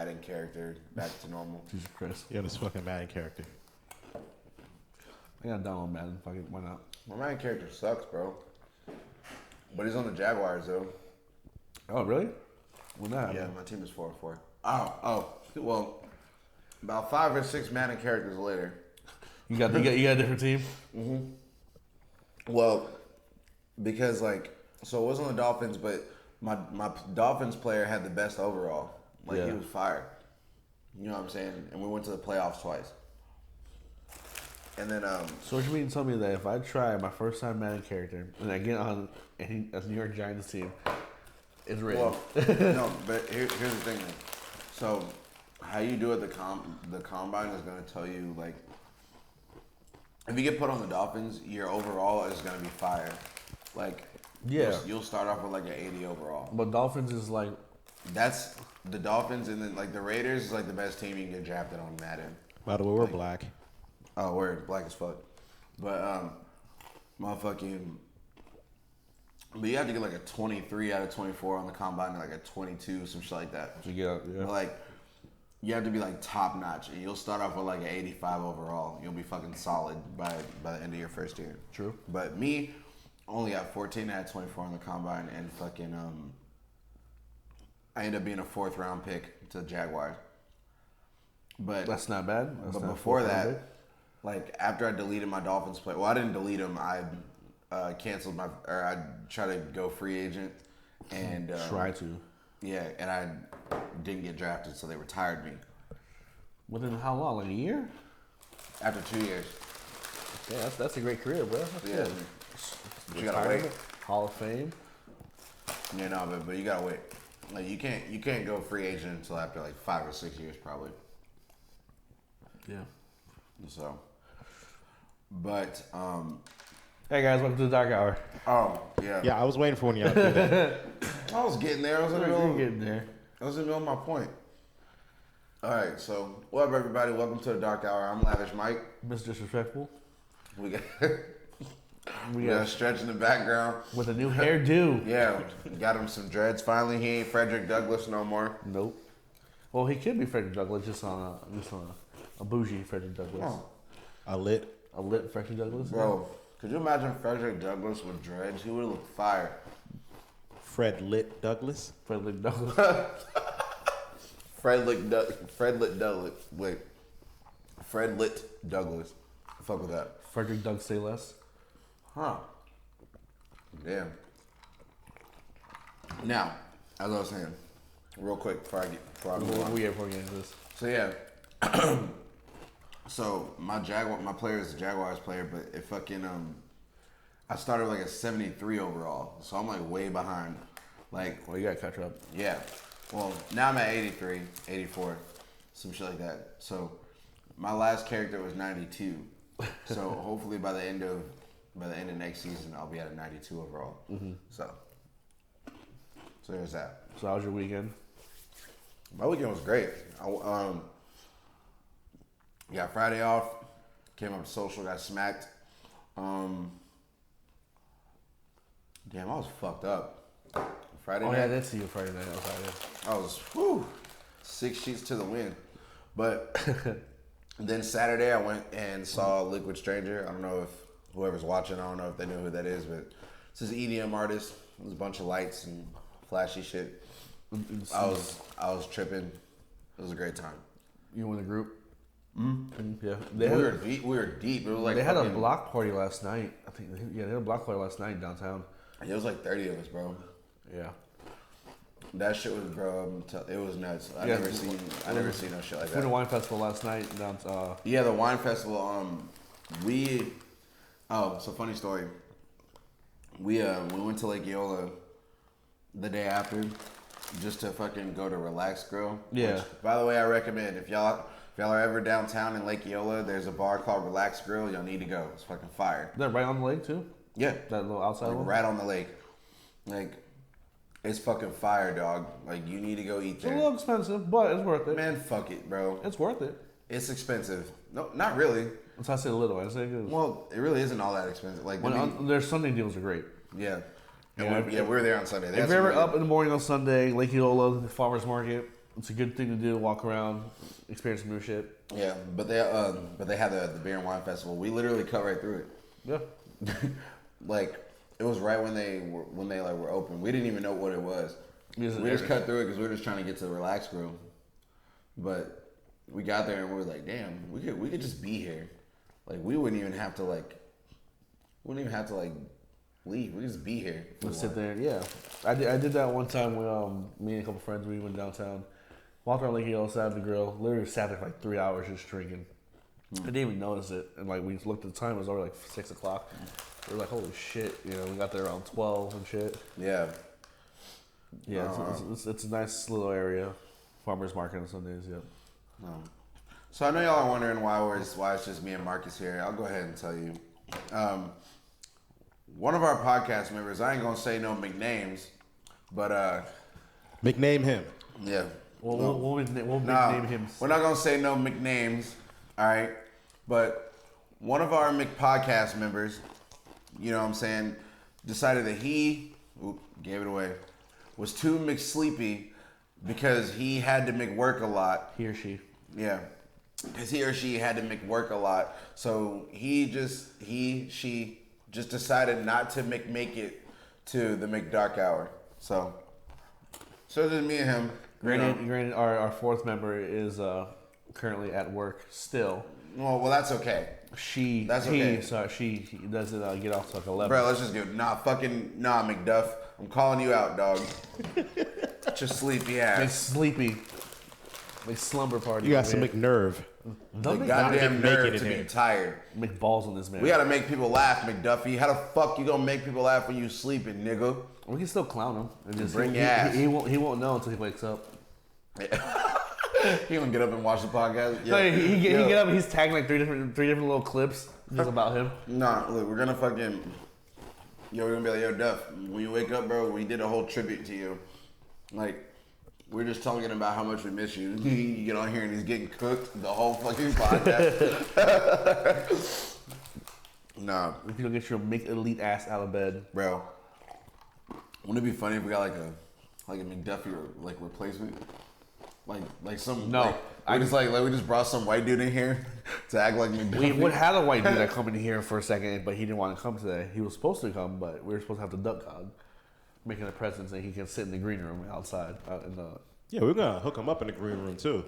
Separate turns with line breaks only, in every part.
Madden character back to normal.
Jesus Christ.
Yeah, this fucking Madden character.
I gotta download Madden. Fuck it, why not?
My Madden character sucks, bro. But he's on the Jaguars though.
Oh, really? When that
Yeah,
happened?
my team is 4-4. Oh, well, about 5 or 6 Madden characters later.
You got a different team?
Well, because so it was on the Dolphins, but my Dolphins player had the best overall. Like
Yeah.
he was fired. You know what I'm saying? And we went to the playoffs twice. And then
So what you mean to tell me that if I try my first time Madden character and I get on a New York Giants team, it's ready?
well, no, but here's the thing. Man. So how you do it the combine is going to tell you like if you get put on the Dolphins, your overall is going to be fire. Like
Yeah.
you'll start off with like an 80 overall.
But Dolphins is like,
That's the Dolphins, and then like the Raiders is like the best team you can get drafted on Madden.
By the way, we're black.
Oh, we're black as fuck. But motherfucking. But you have to get like a 23 out of 24 on the combine, and like a 22, some shit like that.
you get, yeah.
But like, you have to be like top notch, and you'll start off with like an 85 overall. You'll be fucking solid by the end of your first year.
True.
But me, only got 14 out of 24 on the combine, and fucking I ended up being a 4th round pick to the Jaguars. But
That's not bad. That's
but
not
before
full
that,
big.
like after I deleted my Dolphins play, well, I didn't delete them. I canceled I tried to go free agent, and
Try to.
yeah, and I didn't get drafted, so they retired me
Within how long? Like a year?
after 2 years.
Yeah, that's a great career, bro. That's
Yeah,
good.
but you gotta wait.
Hall of Fame.
Yeah, no, but you gotta wait. Like you can't go free agent until after like 5 or 6 years probably.
Yeah.
So, but
Hey guys, welcome to the Dark Hour.
oh yeah,
Yeah, I was waiting for when y'all do that.
I was getting there. I was in the middle.
You're getting there.
I was in the middle of my point. All right, so what up, everybody? Welcome to the Dark Hour. I'm Lavish Mike.
Mr. Disrespectful.
We got
We
we got a
got
stretch in the background.
with a new hairdo.
Yeah, got him some dreads. Finally, he ain't Frederick Douglass no more.
Nope. Well, he could be Frederick Douglass, just on a bougie Frederick Douglass,
Oh,
I lit.
a lit Frederick Douglass.
bro, could you imagine Frederick Douglass with dreads? He would have looked fire.
Fred Lit Douglas.
Frederick Douglass.
Fred Lit Douglas. Wait, Fred Lit Douglas. Fuck with that.
Frederick Doug say less.
Huh. Damn. Now, as I was saying, real quick before I move on.
Before we get into this.
So yeah. So my player is a Jaguars player, but it fucking I started like a 73 overall, so I'm like way behind. Like
Well, you gotta catch up.
yeah. Well, now I'm at 83, 84, some shit like that. So my last character was 92. So hopefully by the end of next season, I'll be at a 92 overall. So there's that.
So how was your weekend?
My weekend was great. I got Friday off. Came up to social, got smacked. Damn, I was fucked up. Friday
Oh
night.
yeah, I did see you Friday night.
I was 6 sheets to the wind. But then Saturday I went and saw Liquid Stranger. I don't know if whoever's watching, I don't know if they know who that is, but it's this EDM artist. There's a bunch of lights and flashy shit. I was tripping. It was a great time.
You were in the group. Yeah,
We were deep. We were deep. It was like
they had a
fucking-
block party last night. I think. Yeah, they had a block party last night downtown.
It was like 30 of us, bro.
Yeah.
That shit was, bro. It was nuts. I
Yeah.
never seen no shit like
Went to
that.
wine festival last night down.
Yeah, the wine festival. So funny story. We went to Lake Eola the day after, just to fucking go to Relax Grill.
Yeah.
Which, by the way, I recommend if y'all are ever downtown in Lake Eola, there's a bar called Relax Grill. Y'all need to go. It's fucking fire.
Is that right on the lake too?
Yeah.
That little outside
Like
one.
right on the lake. Like, it's fucking fire, dog. Like, you need to go eat
It's a
there.
little expensive, but it's worth it.
Man, fuck it, bro.
It's worth it.
It's expensive. No, not really.
That's how I say a little. I say good.
Well, it really isn't all that expensive. Like,
Their Sunday deals are great.
yeah.
Yeah,
And we were there on Sunday. They
If
had
you're
some
ever
really-
up in the morning on Sunday, Lake Eola, the farmers market, It's a good thing to do. Walk around, experience some new shit.
Yeah, but they had the beer and wine festival. We literally cut right through it.
Yeah.
Like it was right when they were open. We didn't even know what it was. We just cut through it because we were just trying to get to the relax room. But we got there and we were like, damn, we could just be here. Like we wouldn't even have to leave. We could just be here.
Let's sit there. Yeah, I did that one time when me and a couple friends we went downtown, walked around Lake Hill, sat at the grill, literally sat there for like 3 hours just drinking. I didn't even notice it, and like we looked at the time, it was already like 6 o'clock. We were like, holy shit, you know, we got there around 12 and shit.
Yeah.
Yeah, it's a nice little area, farmers market on Sundays. Yeah.
So I know y'all are wondering why it's just me and Marcus here. I'll go ahead and tell you. One of our podcast members, I ain't gonna say no McNames, but
McName him.
yeah.
We'll
Nah,
name him.
we're not gonna say no McNames, all right? But one of our McPodcast members, you know what I'm saying, decided that gave it away, was too McSleepy because he had to McWork a lot.
He or she.
Yeah. Because he or she had to McWork a lot. So she just decided not to make it to the McDark hour. So just me and him.
Granted, our fourth member is currently at work still.
Well, that's okay.
She doesn't get off till like 11.
Bro, let's just go. McDuff. I'm calling you out, dog. Just sleepy ass.
Sleepy. Slumber party.
You got some McNerve.
The goddamn nerve to be tired.
McBalls on this man.
We gotta make people laugh, McDuffie. How the fuck you gonna make people laugh when you sleeping, nigga?
We can still clown him. And just
Bring your ass.
He won't know until he wakes up.
He gonna get up and watch the podcast. Yeah.
No, he get up and he's tagging like three different little clips just about him.
Nah, look, we're gonna we're gonna be like, yo, Duff, when you wake up, bro, we did a whole tribute to you. Like, we're just talking about how much we miss you. You get on here and he's getting cooked the whole fucking podcast. Nah.
If you don't get your make elite ass out of bed.
Bro. Wouldn't it be funny if we got like a McDuffie like replacement? Like some
No.
we just brought some white dude in here to act like McDuffie.
We had a white dude that come in here for a second, but he didn't want to come today. He was supposed to come, but we were supposed to have the duck cog making a presence, and he can sit in the green room outside.
Yeah, we're gonna hook him up in the green room too.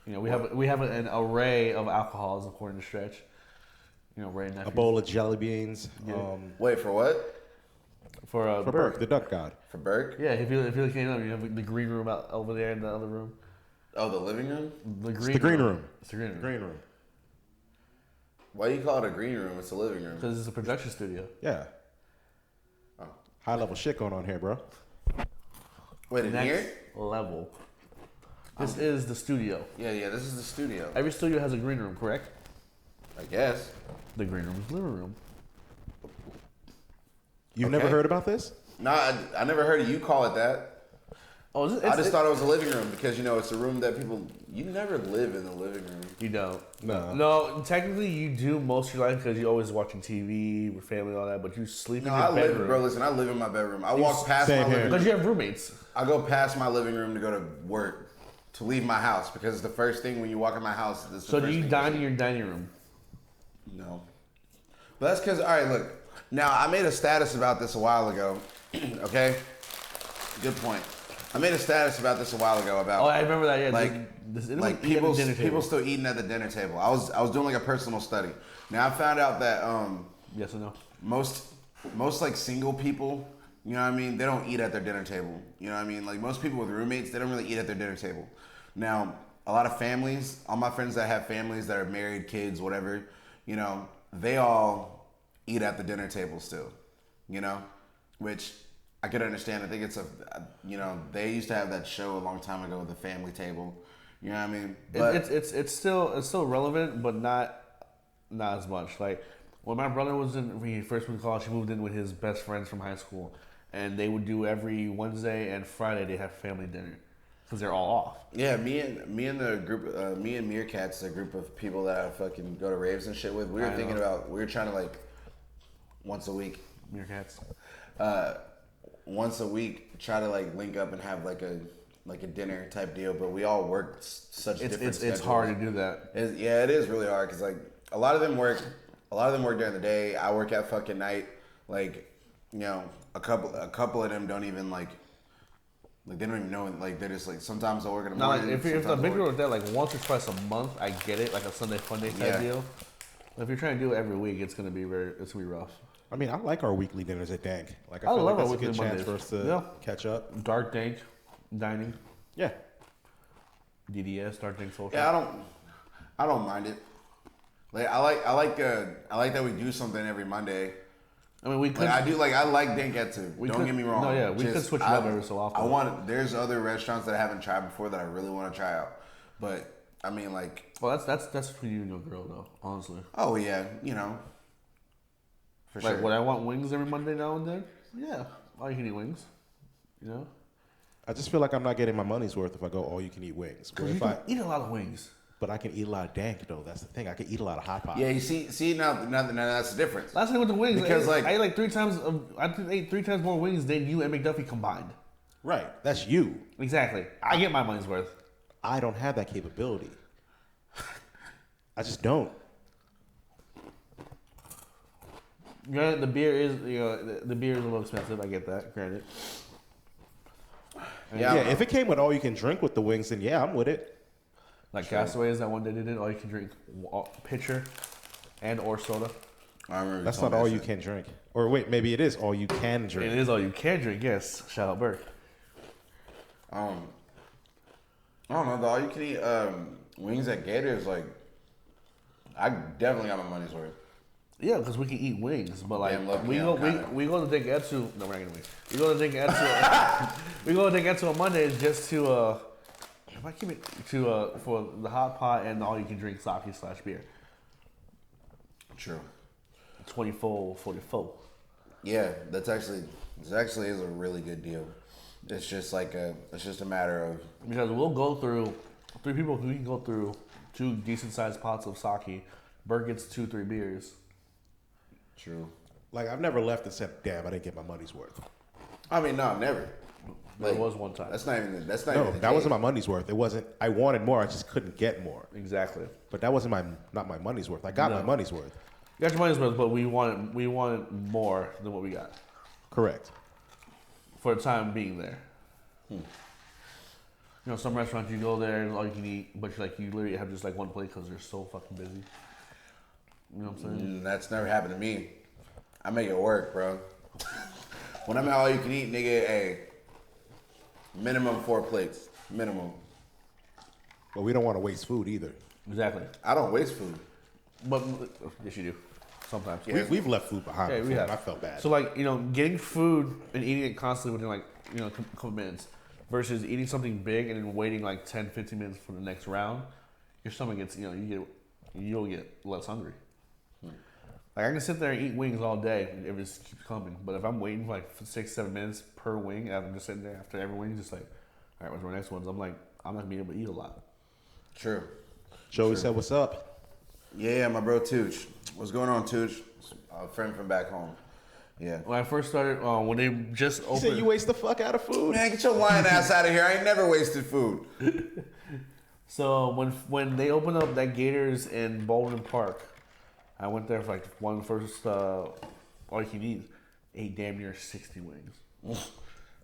You know, we have an array of alcohols according to Stretch. You know, Ray and
A
nephew.
bowl of jelly beans.
Wait, for what?
For
For Burke, the duck god.
For Burke?
Yeah, if you came up, you have the green room out over there in the other room.
Oh, the living room?
The
It's the green room.
It's the green room.
Green room.
Why do you call it a green room? It's a living room.
Because it's a production studio.
Yeah.
Oh.
High level shit going on here, bro.
Wait, in
Next
here?
level. This is the studio.
Yeah, this is the studio.
Every studio has a green room, correct?
I guess.
The green room is the living room.
You've
Okay.
never heard about this?
No, I never heard you call it that.
Oh,
I just thought it was a living room because, it's a room that you never live in the living room.
You don't.
No.
No, technically you do most of your life because you're always watching TV with family and all that, but you sleep
No,
in your bedroom.
listen, I live in my bedroom. I walk past
Same
my
here.
living room.
Because you have roommates.
I go past my living room to go to work, to leave my house, because it's the first thing when you walk in my house. This is the
So do
first
you
thing
dine in your dining room?
No. But that's because, all right, look. Now, I made a status about this a while ago, okay? Good point. I made a status about this a while ago about
Oh, I remember that. Yeah,
like people still eating at the dinner table. I was doing like a personal study. Now I found out that
Yes or no?
most like single people, you know what I mean, they don't eat at their dinner table. You know what I mean? Like most people with roommates, they don't really eat at their dinner table. Now, a lot of families, all my friends that have families that are married, kids, whatever, they all eat at the dinner table still, which I could understand. I think it's they used to have that show a long time ago, The Family Table. You know what I mean? But
It's still relevant, but not as much. Like when my brother when he first went to college, he moved in with his best friends from high school, and they would do every Wednesday and Friday they have family dinner because they're all off.
yeah, me and the group, me and Meerkats, a group of people that I fucking go to raves and shit with. We were trying to once a week.
Meerkats.
Once a week, try to link up and have like a dinner type deal, but we all work such different
It's
schedules.
hard to do that.
Yeah, it is really hard because like a lot of them work during the day. I work at fucking night. Like, you know, a couple of them don't even like they don't even know. Like they're just like sometimes they'll work in the
Now, like,
morning.
if the
sometimes
big
they'll
girl
work-
is that like once or twice a month, I get it, like a Sunday fun day type
Yeah.
deal. But if you're trying to do it every week, it's gonna be rough.
I mean, I like our weekly dinners at Dank. Like, I
I
feel
love
like
our
that's a good
weekly
chance
Mondays.
for us to
Yeah.
catch up.
Dark dank dining,
Yeah.
DDS, dark dank social.
Yeah, I don't mind it. Like I like that we do something every Monday.
I mean, we could.
Like I like Denketsu.
We
Don't
could-
get me wrong.
no, yeah, we could switch it up every so often.
There's other restaurants that I haven't tried before that I really want to try out. But I mean, like,
Well, that's for you and your girl, though. Honestly,
oh yeah, you know, for
like
sure.
would I want wings every Monday now and then? Yeah, all you can eat wings. You know,
I just feel like I'm not getting my money's worth if I go all you can eat wings. But,
you
if
can
I,
eat a lot of wings.
but I can eat a lot of Dank, though. That's the thing. I can eat a lot of hot pot.
Yeah, you see now that's the difference.
Last time with the wings,
Because,
I ate like 3 times. I ate 3 times more wings than you and McDuffie combined.
Right. That's you.
Exactly. I get my money's worth.
I don't have that capability. I just don't.
Granted, the beer is the beer is a little expensive. I get that. Granted.
Yeah,
Yeah, if it came with all you can drink with the wings, then yeah, I'm with it.
Like Castaways, that one they did it. All you can drink pitcher and or soda.
I remember.
That's
told
not
me
all
that
you
shit.
can drink. Or wait, maybe it is all you can drink.
It is all you can drink. Yes. Shout out Burke.
I don't know. The all you can eat wings at Gator is like, I definitely got my money's worth.
Yeah, because we can eat wings, but like
Damn lucky
we
I'm
go
kinda-
we go to Denketsu. No, we're not getting wings. We go to Denketsu. we go to Denketsu on Mondays just to if I keep it to for the hot pot and all you can drink sake/beer.
True.
24, 44.
Yeah, this actually is a really good deal. It's just a matter of
Because we'll go through 3 people who can go through 2 decent sized pots of sake. Burke gets 2-3 beers.
true.
Like, I've never left and said, damn, I didn't get my money's worth.
I mean, no, never.
There was one time.
That's not even. That's not
No,
even. the
that wasn't my
case.
money's worth. It wasn't, I wanted more, I just couldn't get more.
Exactly.
But that wasn't not my money's worth. I got my
No.
money's worth.
You got your money's worth, but we wanted more than what we got
Correct.
for the time being there. You know, some restaurants you go there and all you can eat, but you literally have just like one plate because they're so fucking busy. You know what I'm saying?
That's never happened to me. I make it work, bro. When I'm at all you can eat, nigga, hey, minimum 4 plates, minimum.
But we don't want to waste food either.
Exactly.
I don't waste food.
But yes, you do. Sometimes.
We've left food behind
Yeah,
before,
we have.
and I felt bad.
So like getting food and eating it constantly within like a couple minutes, versus eating something big and then waiting like 10, 15 minutes for the next round, your stomach gets you'll get less hungry. Like I can sit there and eat wings all day and it just keeps coming. But if I'm waiting for like 6, 7 minutes per wing, and I'm just sitting there after every wing, just like, all right, what's my next ones? I'm like, I'm not gonna be able to eat a lot.
True.
Joey said, what's up?
Yeah, my bro Tooch. What's going on, Tooch? A friend from back home. Yeah.
When I first started, when they just
He
opened,
said, you waste the fuck out of food.
Man, get your lying ass out of here. I ain't never wasted food.
so when they opened up that Gators in Baldwin Park, I went there for like one first all you can eat, ate damn near 60 wings.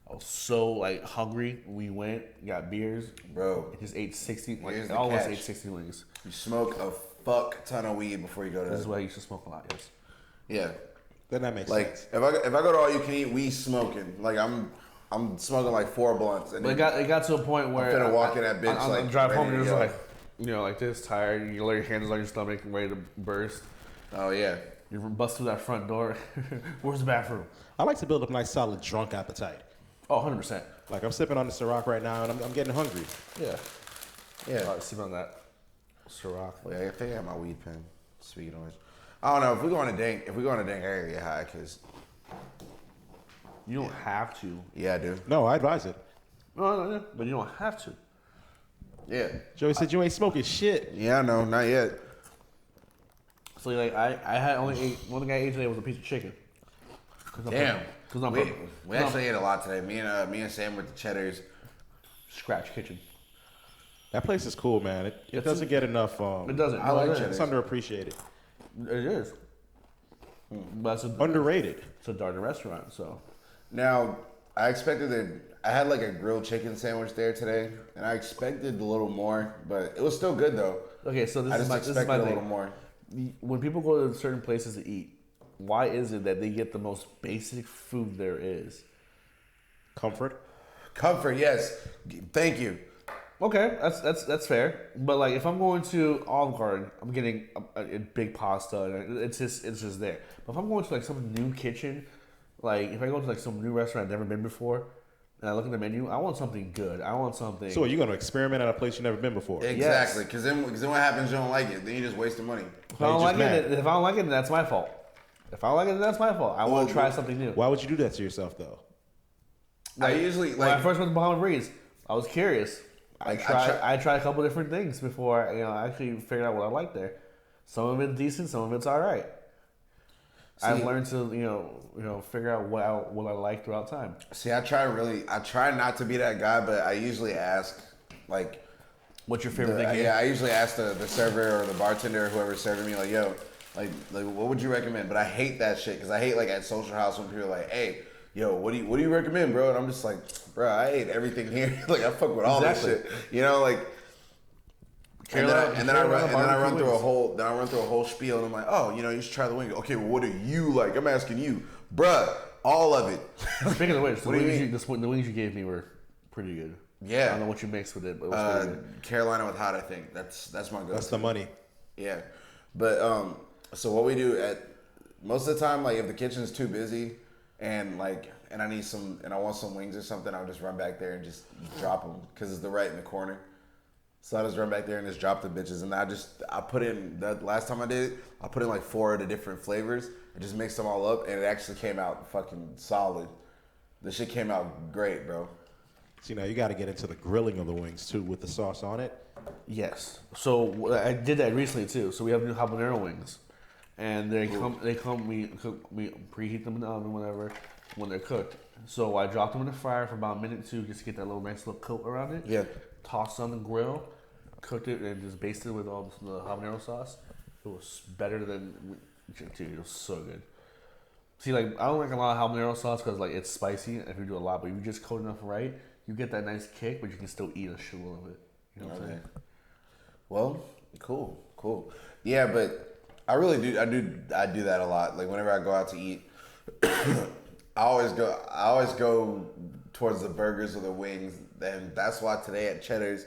I was so like hungry. We went, got beers,
Bro,
and just ate 60. Like
Here's
I
the
almost
catch.
ate 60 wings.
you smoke a fuck ton of weed before you go to
This is why you should smoke a lot. Yes.
Yeah.
Then that makes
Like
sense.
if I go to all you can eat, we smoking. Like I'm smoking like 4 blunts. And
But
then
it got to a point where
finna walk in that bitch,
on
like,
the drive home,
ready
you're
to
just
go.
like, like this, tired. You lay your hands on your stomach, ready to burst.
oh yeah.
You bust through that front door. Where's the bathroom?
I like to build up a nice, solid drunk appetite.
Oh, 100%.
Like, I'm sipping on the Ciroc right now, and I'm getting hungry.
Yeah.
Yeah.
All right, sip on that. Ciroc.
Wait, I think I have my weed pen. Speaking of which, I don't know if we go on a dank. If we go on a dank, I gotta get high because
You don't have to.
yeah, I do.
No, I advise it.
No, but you don't have to.
Yeah.
Joey said, you ain't smoking shit.
Yeah, I know. Not yet.
So like I had only ate one thing I ate today was a piece of chicken.
Damn.
Because I'm
We actually ate a lot today. Me and Sam with the cheddars.
scratch kitchen.
That place is cool, man. It doesn't get enough.
It doesn't.
I like
it.
Cheddar's.
It's underappreciated.
It is. But it's a,
Underrated.
it's a Darden restaurant, so.
Now, I expected that I had like a grilled chicken sandwich there today, and I expected a little more, but it was still good though.
Okay, so
I just
this is
expected
my
a
thing.
little more.
When people go to certain places to eat, why is it that they get the most basic food there is?
Comfort.
Comfort, yes. Thank you.
Okay, that's fair. But like, if I'm going to Olive Garden, I'm getting a big pasta, and it's just there. But if I'm going to like some new kitchen, like if I go to like some new restaurant I've never been before, and I look at the menu, I want something good. I want something.
So are you gonna experiment at a place you've never been before?
Exactly, because then what happens? You don't like it, then you just wasting money.
If I don't
just
like
mad.
it, then that's my fault. If I don't like it, then that's my fault. I want to try something new.
Why would you do that to yourself though?
I usually
When I
like.
first went to Bahama Breeze, I was curious. I
Like,
tried a couple different things before I actually figured out what I liked there. Some of it's decent, some of it's all right. I've
See-
learned to figure out what I like throughout time.
See, I try not to be that guy, but I usually ask, like,
What's your favorite thing?
I usually ask the server or the bartender or whoever's serving me, like, yo, like what would you recommend? But I hate that shit because I hate like at Social House when people are like, hey, yo, what do you recommend, bro? And I'm just like, bro, I ate everything here. Like I fuck with all
Exactly.
this shit, you know, like. And then I run through a whole spiel and I'm like, oh, you should try the wing. Okay, well, what do you like? I'm asking you, bruh, all of it.
Speaking of which, the
What do you
wings the wings you gave me were pretty good.
Yeah.
I don't know what you mixed with it, but it was pretty good.
Carolina with hot, I think that's my go.
That's the money.
Yeah, but so what we do at most of the time, like if the kitchen's too busy and I need I want some wings or something, I'll just run back there and just drop them because they're right in the corner. So I just run back there and just drop the bitches, and I put in the last time I did it, I put in like 4 of the different flavors and just mixed them all up, and it actually came out fucking solid. The shit came out great, bro.
See, now you got to get into the grilling of the wings too with the sauce on it.
Yes. So I did that recently too. So we have new habanero wings, and we preheat them in the oven whenever when they're cooked. So I dropped them in the fryer for about a minute or two just to get that nice little coat around it.
Yeah.
Tossed on the grill, cooked it, and just basted it with all the habanero sauce. It was better than, dude, it was so good. See, like I don't like a lot of habanero sauce because like it's spicy if you do a lot, but if you just coat enough right, you get that nice kick, but you can still eat a shitload of it. You know what I'm saying?
Well, cool. Yeah, but I really do. I do that a lot. Like whenever I go out to eat, I always go towards the burgers or the wings. And that's why today at Cheddar's,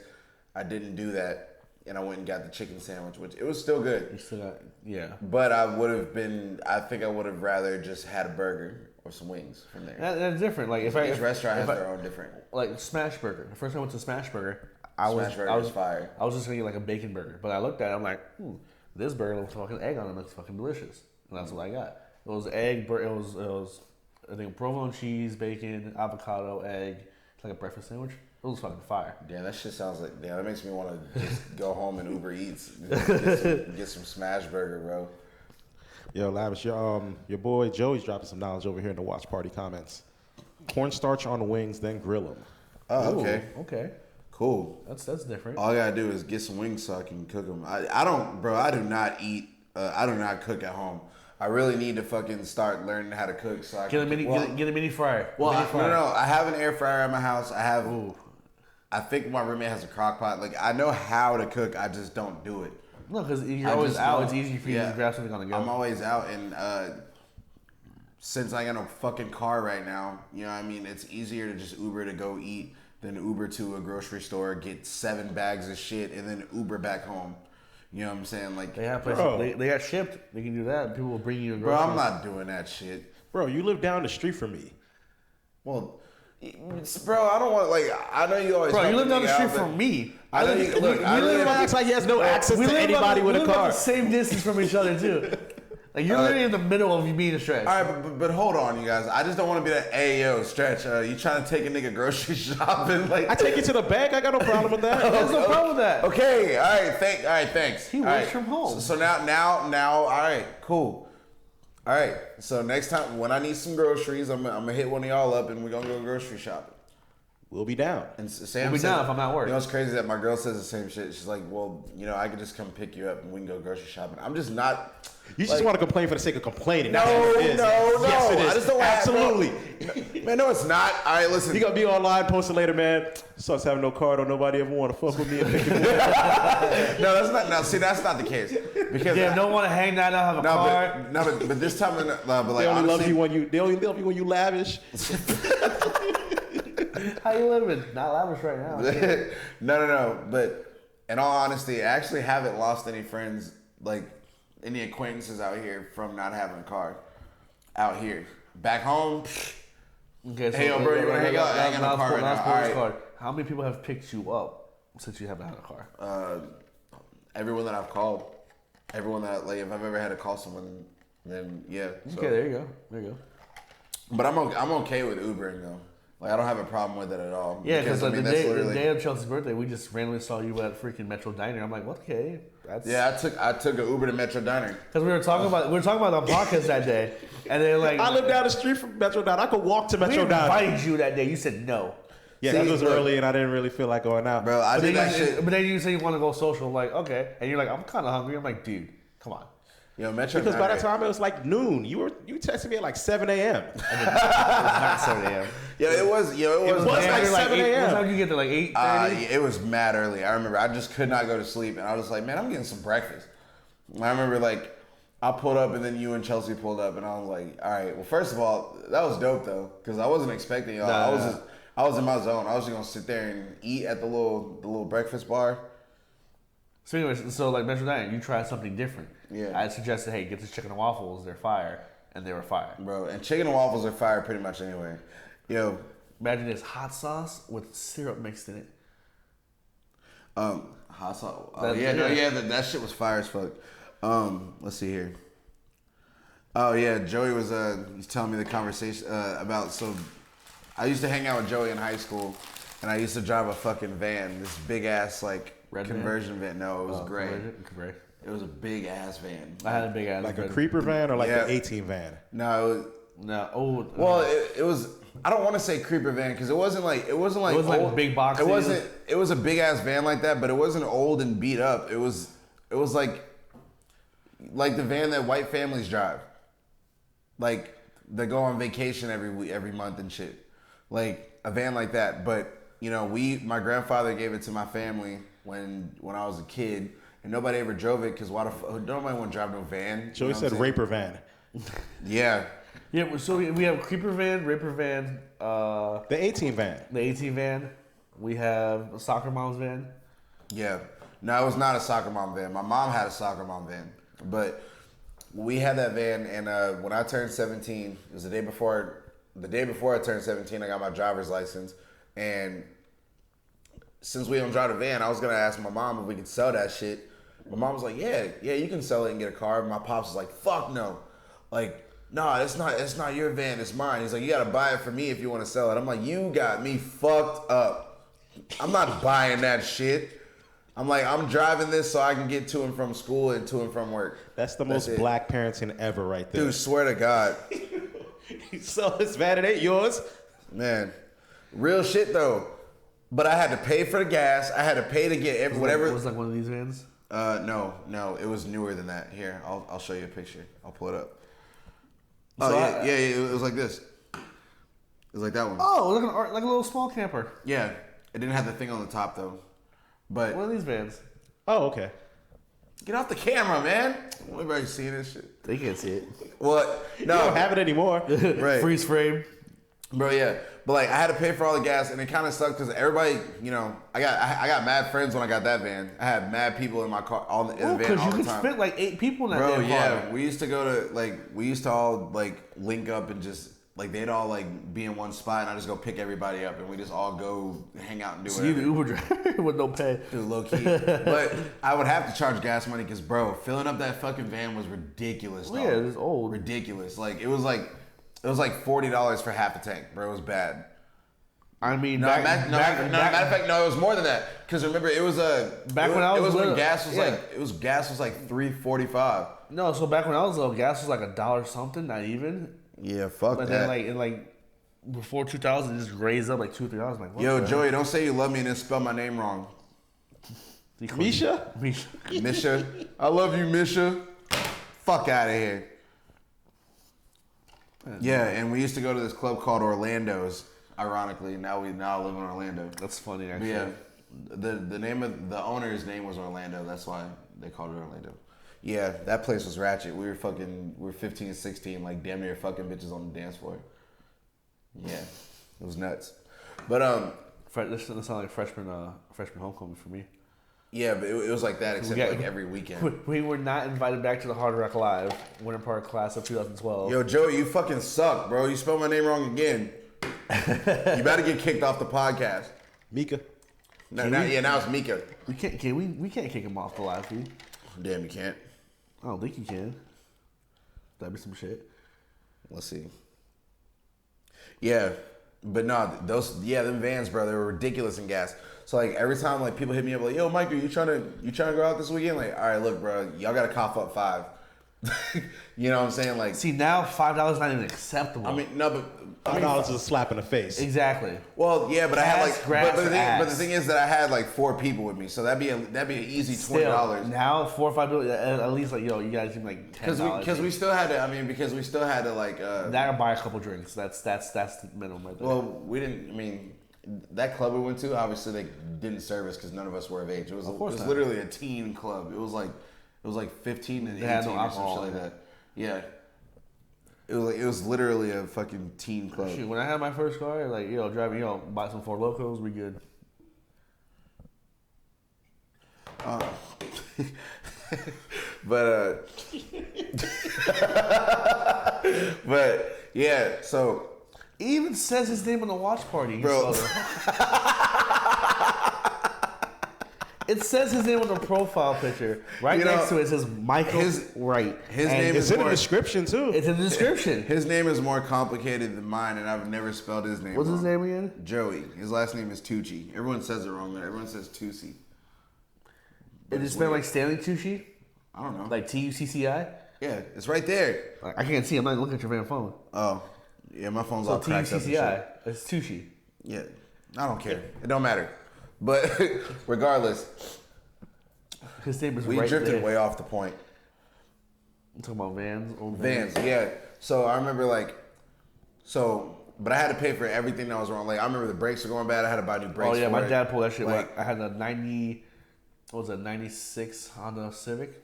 I didn't do that, and I went and got the chicken sandwich, which it was still good.
You still got, yeah.
But I think I would have rather just had a burger or some wings from there.
That's different. Like
Each restaurant has their own different.
Like Smash Burger. The first time I went to Smash Burger,
Smash Burger is fire.
I was just gonna get like a bacon burger, but I looked at it, I'm like, this burger looks fucking egg on it. Looks fucking delicious, and that's what I got. It was egg. It was I think provolone cheese, bacon, avocado, egg. It's like a breakfast sandwich. It was fucking fire.
Damn, that shit sounds like. Damn, that makes me want to just go home and Uber Eats, get some Smash Burger, bro.
Yo, Lavish, your boy Joey's dropping some knowledge over here in the watch party comments. Cornstarch on the wings, then grill them.
Oh, okay,
Ooh, okay.
cool.
That's different.
All I gotta do is get some wings so I can cook them. I do not eat. I do not cook at home. I really need to fucking start learning how to cook so I
Get a
can.
mini, get a mini fryer.
Well,
Mini fryer.
no. I have an air fryer at my house. I have.
Ooh.
I think my roommate has a crock pot. Like I know how to cook. I just don't do it.
No, because you're
I
always
just
out.
don't-
It's easy for you
yeah.
to grab something on the go.
I'm always out, and since I got a fucking car right now, you know what I mean? It's easier to just Uber to go eat than Uber to a grocery store, get 7 bags of shit, and then Uber back home. You know what I'm saying? Like,
They have places.
Bro.
They got shipped. They can do that. People will bring you a
bro,
groceries.
I'm not doing that shit.
Bro, you live down the street from me.
Well, bro, I don't want like. I know you always.
Bro,
help
you live
a
down the
nigga
street
out, but
from me.
I know you. Look, I
we
live.
live
Acts like he has no access to anybody with a
live about
car.
the same distance from each other too. Like you're literally in the middle of you being a stretch.
All right, but hold on, you guys. I just don't want to be that. Hey, yo, Stretch. You trying to take a nigga grocery shopping? Like,
I take you to the bank. I got no problem with that.
There's no problem with that.
okay, all right, thanks.
He
All
works
right.
from home.
So now, all right, cool. All right, so next time when I need some groceries, I'm gonna hit one of y'all up and we're gonna go grocery shopping.
we'll be down.
And Sam
We'll be
said,
down if I'm at work.
You know, it's crazy that my girl says the same shit. She's like, well, you know, I could just come pick you up and we can go grocery shopping. I'm just not.
You just want to complain for the sake of complaining.
No,
That's what it is.
no.
Yes, it is.
I just don't have-
Absolutely.
Man, no, it's not. All right, listen.
You gonna be online posting later, man. Sucks having no car. Don't nobody ever want to fuck with me. And pick me up.
No, that's not. No, see, that's not the case. Because
Damn, don't want to hang that out, have a car.
but this time, but like
They only love
honestly,
you when you. They only love you when you lavish.
How you living? Not lavish right now.
no. But in all honesty, I actually haven't lost any friends, like any acquaintances out here from not having a car. Out here, back home.
Okay, so
Hey, yo, bro, you wanna hang out? I ain't got no car right now. All right.
How many people have picked you up since you haven't had a car?
Everyone that I've called, everyone that like, if I've ever had to call someone, then yeah. So.
Okay, there you go. There you go.
But I'm okay with Ubering though. Like I don't have a problem with it at all.
Yeah, because like,
that's
the day of Chelsea's birthday, we just randomly saw you at freaking Metro Diner. I'm like, what? Okay, that's
I took an Uber to Metro Diner.
because we were talking about the podcast that day, and then like
I live down the street from Metro Diner. I could walk to
we
Metro Diner.
invited you that day. You said no.
Yeah,
See,
it was
look,
early and I didn't really feel like going out.
Bro, I did that shit.
But then you say you want to go social. I'm like, okay, and you're like, I'm kind of hungry. I'm like, dude, come on.
Yo, Metro
Because
Diner.
by that time it was like noon. You texted me at like 7 a.m.
Not 7 a.m.
Yeah, it was. Yo, it was.
was
After,
like 7
8
a.m.
What time did you get there? Like 8:30.
It was mad early. I remember I just could not go to sleep, and I was like, man, I'm getting some breakfast. And I remember like I pulled up, and then you and Chelsea pulled up, and I was like, all right. Well, first of all, that was dope though, because I wasn't expecting y'all. I was in my zone. I was just gonna sit there and eat at the little breakfast bar.
So anyways, so like Metro Diner, you tried something different.
Yeah.
I suggested, hey, get this chicken and waffles. They're fire, and they were fire.
Bro, and chicken and waffles are fire pretty much anyway. Yo,
Imagine this hot sauce with syrup mixed in it.
hot sauce. Oh,
Yeah.
that shit was fire as fuck. Let's see here. Oh yeah, Joey was he's telling me the conversation about. So I used to hang out with Joey in high school, and I used to drive a fucking van, this big ass like
Red
conversion van. No, it was gray.
Gray.
It was a big ass van.
I had a big ass.
Like a
red-
creeper van or like
Yeah.
an 18 van?
No, it was.
No. Oh.
Well, it was. I don't want to say creeper van because it wasn't like
It wasn't like
old.
a big box
It
van?
wasn't. It was a big ass van like that, but it wasn't old and beat up. It was like the van that white families drive, like they go on vacation every month and shit, like a van like that. But you know, my grandfather gave it to my family when I was a kid, and nobody ever drove it because nobody want to drive no van.
Joey
you know
said
what I'm saying?
raper van.
Yeah.
Yeah. So we have creeper van, raper van,
The 18 van.
the AT van. We have a soccer mom's van.
Yeah. No, it was not a soccer mom van. My mom had a soccer mom van. But we had that van, and when I turned 17, it was the day before I turned 17, I got my driver's license. And since we don't drive a van, I was going to ask my mom if we could sell that shit. My mom was like, yeah, you can sell it and get a car. My pops was like, fuck no. Like, no, it's not your van, it's mine. He's like, you got to buy it for me if you want to sell it. I'm like, you got me fucked up. I'm not buying that shit. I'm like, I'm driving this so I can get to and from school and to and from work.
That's the most
it.
black parenting ever right there.
Dude, swear to God.
So this van, it ain't yours.
Man, real shit though. But I had to pay for the gas. I had to pay to get whatever.
It was like one of these vans.
No, it was newer than that. Here, I'll show you a picture. I'll pull it up.
So
Oh yeah, it was like this. It was like that one.
Oh, like a little small camper.
Yeah, it didn't have the thing on the top though. But
One of these vans.
Oh, okay.
get off the camera, man. Everybody seeing this shit.
They can't see it.
What?
You don't have it anymore.
Right.
Freeze frame.
Bro, yeah, but like I had to pay for all the gas, and it kind of sucked because everybody, you know, I got mad friends when I got that van. I had mad people in my car, in the van
Because
all
you
the
could
time.
fit like 8 people in that
Bro,
damn
yeah,
car.
we used to all like link up and just like they'd all like be in one spot, and I just go pick everybody up, and we just all go hang out and do
So you the
whatever.
Uber driver with no pay.
Dude, low key, but I would have to charge gas money because, bro, filling up that fucking van was ridiculous.
Well,
dog.
yeah, it was old.
Ridiculous. Like it was like $40 for half a tank, bro. It was bad.
I mean,
No, matter of fact, no, it was more than that. Because remember, it was
Back when I was
when
little,
gas was
yeah.
gas was like $3.45.
no, so back when I was little, gas was like $1 something, not even.
Yeah, fuck
But
that.
then like before 2000, it just raised up like $2-3. I'm like, what
Yo,
the
Joey, don't say you love me and then spell my name wrong.
hell?
Misha?
Misha.
Misha. I love you, Misha. Fuck out of here. Yeah, and we used to go to this club called Orlando's. Ironically, now live in Orlando.
That's funny,
But
actually.
yeah, the name of the owner's name was Orlando. That's why they called it Orlando. Yeah, that place was ratchet. We were 15, 16, like damn near fucking bitches on the dance floor. Yeah, it was nuts. But
This doesn't sound like freshman homecoming for me.
yeah, but it was like that except
got-
like every weekend.
We were not invited back to the Hard Rock Live Winter Park class of 2012.
Yo, Joey, you fucking suck, bro. You spelled my name wrong again. You better get kicked off the podcast.
Mika.
Now it's Mika.
We can't kick him off the live feed.
Damn, you can't.
I don't think you can. That'd be some shit.
Let's see. Yeah, but no, them vans, bro, they were ridiculous in gas. So like every time like people hit me up like, yo, Mike, you trying to go out this weekend? Like, all right, look, bro, y'all gotta cough up $5. You know what I'm saying? Like,
See, now $5 not even acceptable.
I mean, no, but
$5 is a slap in the face.
exactly.
well, yeah, but I had
Ass,
like,
grass,
but
ass.
the thing is that I had like 4 people with me, so that'd be an easy $20.
Still, now $4 or $5, at least like yo, you guys seem like $10.
Because we still had to like
that or buy a couple drinks. That's the minimum right there.
well, we didn't. I mean, that club we went to, obviously they didn't serve us because none of us were of age. It was
course not.
literally a teen club. It was like 15 and
They had
18
no
or some
alcohol
shit like
in
that. Yeah, it was literally a fucking teen club.
Shoot, when I had my first car, like driving, buy some Four Locos, we good.
But but yeah, so
It even says his name on the watch party,
Bro.
It says his name on the profile picture. Right
You know,
next to it says Michael
his-
Wright.
his
And
name
It's
is
in the
more-
description, too.
It's in the description.
his name is more complicated than mine, and I've never spelled his name.
What's his
wrong.
name again?
Joey. His last name is Tucci. Everyone says it wrong. Everyone says Tucci.
Is it spelled like Stanley Tucci?
I don't know.
Like Tucci?
Yeah, it's right there.
I can't see. I'm not looking at your damn phone.
Oh, yeah, my phone's
So
all cracked up. and
Tucci.
shit.
It's Tucci.
Yeah, I don't care. It don't matter. But regardless,
His name is
we
right
drifted
there.
way off the point.
I'm talking about Vans. Old
Vans, yeah. So I remember but I had to pay for everything that was wrong. Like I remember the brakes were going bad. I had to buy new brakes.
Oh yeah,
for
my
it.
dad pulled that shit.
Like,
I had a 96 Honda Civic.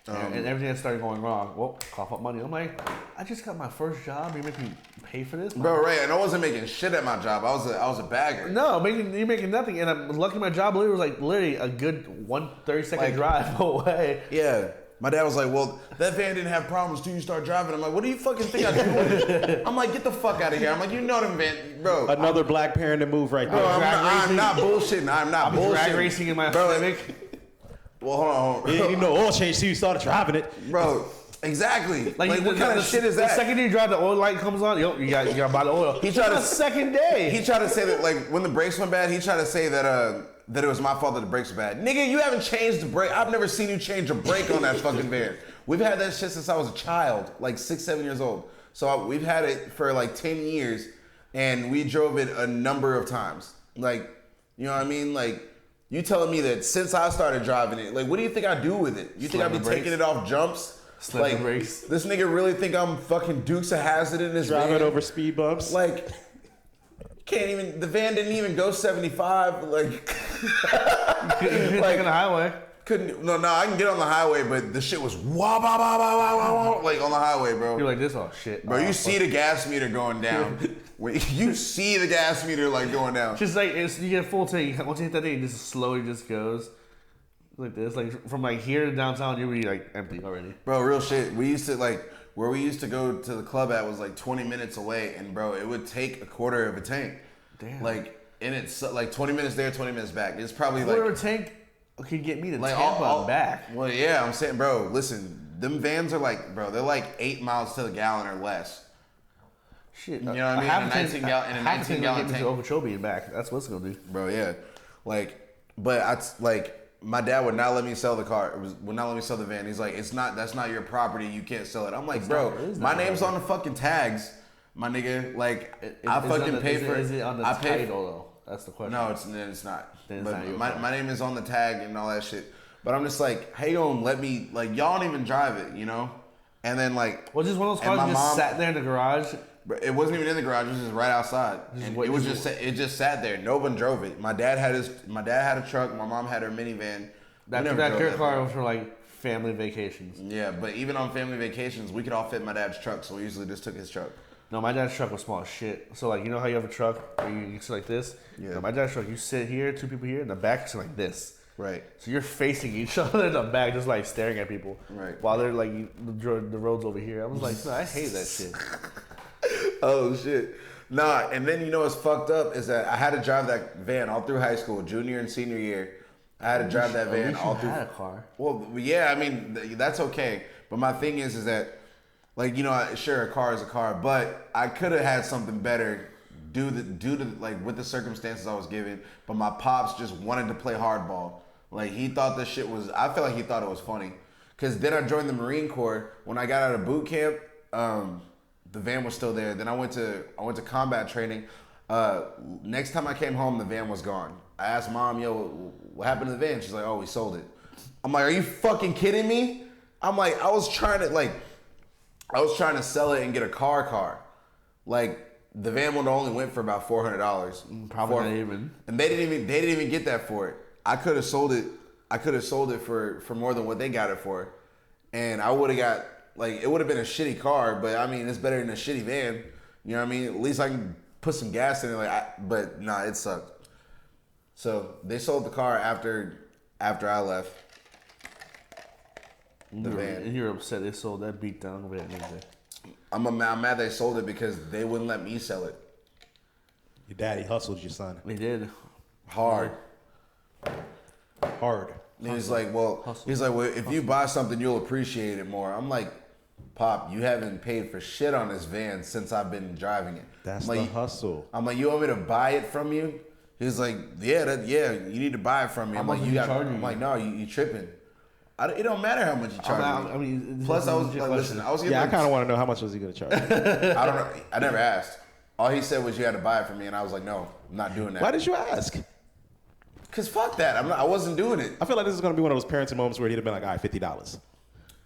And everything that started going wrong. Well, cough up money. I'm like, I just got my first job. You make me pay for this,
bro, right? And I wasn't making shit at my job. I was a bagger.
No, you're making nothing. And I'm lucky my job was like literally a good 30-second
Like-
drive away.
Yeah. My dad was like, well, that van didn't have problems till you start driving. I'm like, what do you fucking think I do with it? I'm like, get the fuck out of here. I'm like, you know them van, bro.
Another black parent to move right there.
Bro,
drag
I'm not bullshitting. I'm not bullshitting.
Drag racing in my
Bro,
Civic.
Well, hold on.
You didn't even know oil change till you started driving it.
Bro, exactly. Like what kind of shit is
The
that?
second you drive, the oil light comes on. You got to buy the oil.
He tried to-
the second day.
He tried to say that, like, when the brakes went bad, he tried to say that that it was my fault that the brakes were bad. Nigga, you haven't changed the brake. I've never seen you change a brake on that fucking van. We've had that shit since I was a child, like 6, 7 years old. So we've had it for like 10 years, and we drove it a number of times. Like, you know what I mean? Like, you telling me that since I started driving it, like, what do you think I do with it? You think I be
Slam the
taking
brakes.
it off jumps?
Slam the
Like,
brakes.
this nigga really think I'm fucking Dukes of Hazzard in his
Driving
van?
over speed bumps.
Like, the van didn't even go 75. Like,
You're
like-
on the highway.
no, I can get on the highway, but the shit was wah, wah, wah, wah, wah, wah, wah, like on the highway, bro.
You're like this. Oh shit.
Bro, you see the gas meter going down. You see the gas meter like going down.
Just like you get a full tank. Once you hit that thing, it just slowly just goes like this. Like from like here to downtown, you'll be like empty already.
Bro, real shit. We used to like where we used to go to the club at was like 20 minutes away, and bro, it would take a quarter of a tank.
Damn.
Like, and it's like 20 minutes there, 20 minutes back. It's probably
Whatever
like
tank could get me to
like
Tampa and back.
Well, yeah, I'm saying, bro, listen, them vans are like, bro, they're like 8 miles to the gallon or less.
Shit.
You know what I mean?
half
In a 19 gallon- in a 19 gallon
get me
tank.
to Okeechobee and back. That's what it's gonna do.
Bro, yeah, like, but my dad would not let me sell the car. Would not let me sell the van. He's like, that's not your property. You can't sell it. I'm like, bro,
it is
my
not
name's
property.
on the fucking tags. my nigga. Like
I
fucking pay for.
Is it on the
I pay
title though? That's the question.
No, it's not.
Then it's
But
not your
my,
fault.
my name is on the tag and all that shit. But I'm just like, how you gonna let me? Like y'all don't even drive it, you know? And then like,
Was this one of those
and
cars
my
that just
mom-
sat there in the garage?
but it wasn't even in the garage. It was just right outside, and
wait-
it was it just sat there. No one drove it. My dad had a truck. My mom had her minivan.
That
We never
that
drove
your
that
car
thing.
was for like family vacations.
Yeah, but even on family vacations, we could all fit in my dad's truck, so we usually just took his truck.
No, my dad's truck was small as shit. So like, you know how you have a truck where you sit like this?
Yeah.
No, my dad's truck, you sit here, two people here, and the back is like this.
Right.
So you're facing each other in the back, just like staring at people.
Right.
While they're like the road's over here. I was like, no, I hate that shit.
Oh shit. Nah, and then you know what's fucked up is that I had to drive that van all through high school, junior and senior year. I had to drive that
At
van
least
all
you
through.
had a car.
Well, yeah, I mean that's okay, but my thing is that, like, you know, sure, a car is a car, but I could have had something better due to like with the circumstances I was given. But my pops just wanted to play hardball. Like he thought this shit was. I feel like he thought it was funny, cause then I joined the Marine Corps. When I got out of boot camp, the van was still there. Then I went to combat training. Next time I came home, the van was gone. I asked mom, yo, what happened to the van? She's like, oh, we sold it. I'm like, are you fucking kidding me? I'm like, I was trying to sell it and get a car. Like the van would only went for about $400.
Probably not even.
And they didn't even get that for it. I could have sold it. For more than what they got it for, and I would have got like it would have been a shitty car, but I mean it's better than a shitty van. You know what I mean? At least I can put some gas in it. But nah, it sucked. So they sold the car after I left. The van.
And you're upset they sold that beat down over that nigga.
I'm mad they sold it because they wouldn't let me sell it.
Your daddy hustled your son
They did.
Hard.
hard.
And he's like, well, if you buy something, you'll appreciate it more. I'm like, Pop, you haven't paid for shit on this van since I've been driving it.
That's
I'm
the
like,
hustle.
I'm like, you want me to buy it from you? He's like, yeah, you need to buy it from me.
How
I'm
much
like,
is he charging
I'm
you?
like, no, you tripping. It don't matter how much you charge me.
I mean,
Plus, I was
legit
like,
question.
listen, I was getting
Yeah, I
like,
kind of want to know how much was he going to charge.
I don't know. I never asked. All he said was you had to buy it from me, and I was like, no, I'm not doing that.
Why did you ask?
Cause fuck that. I wasn't doing it.
I feel like this is going to be one of those parenting moments where he'd have been like, all right, $50.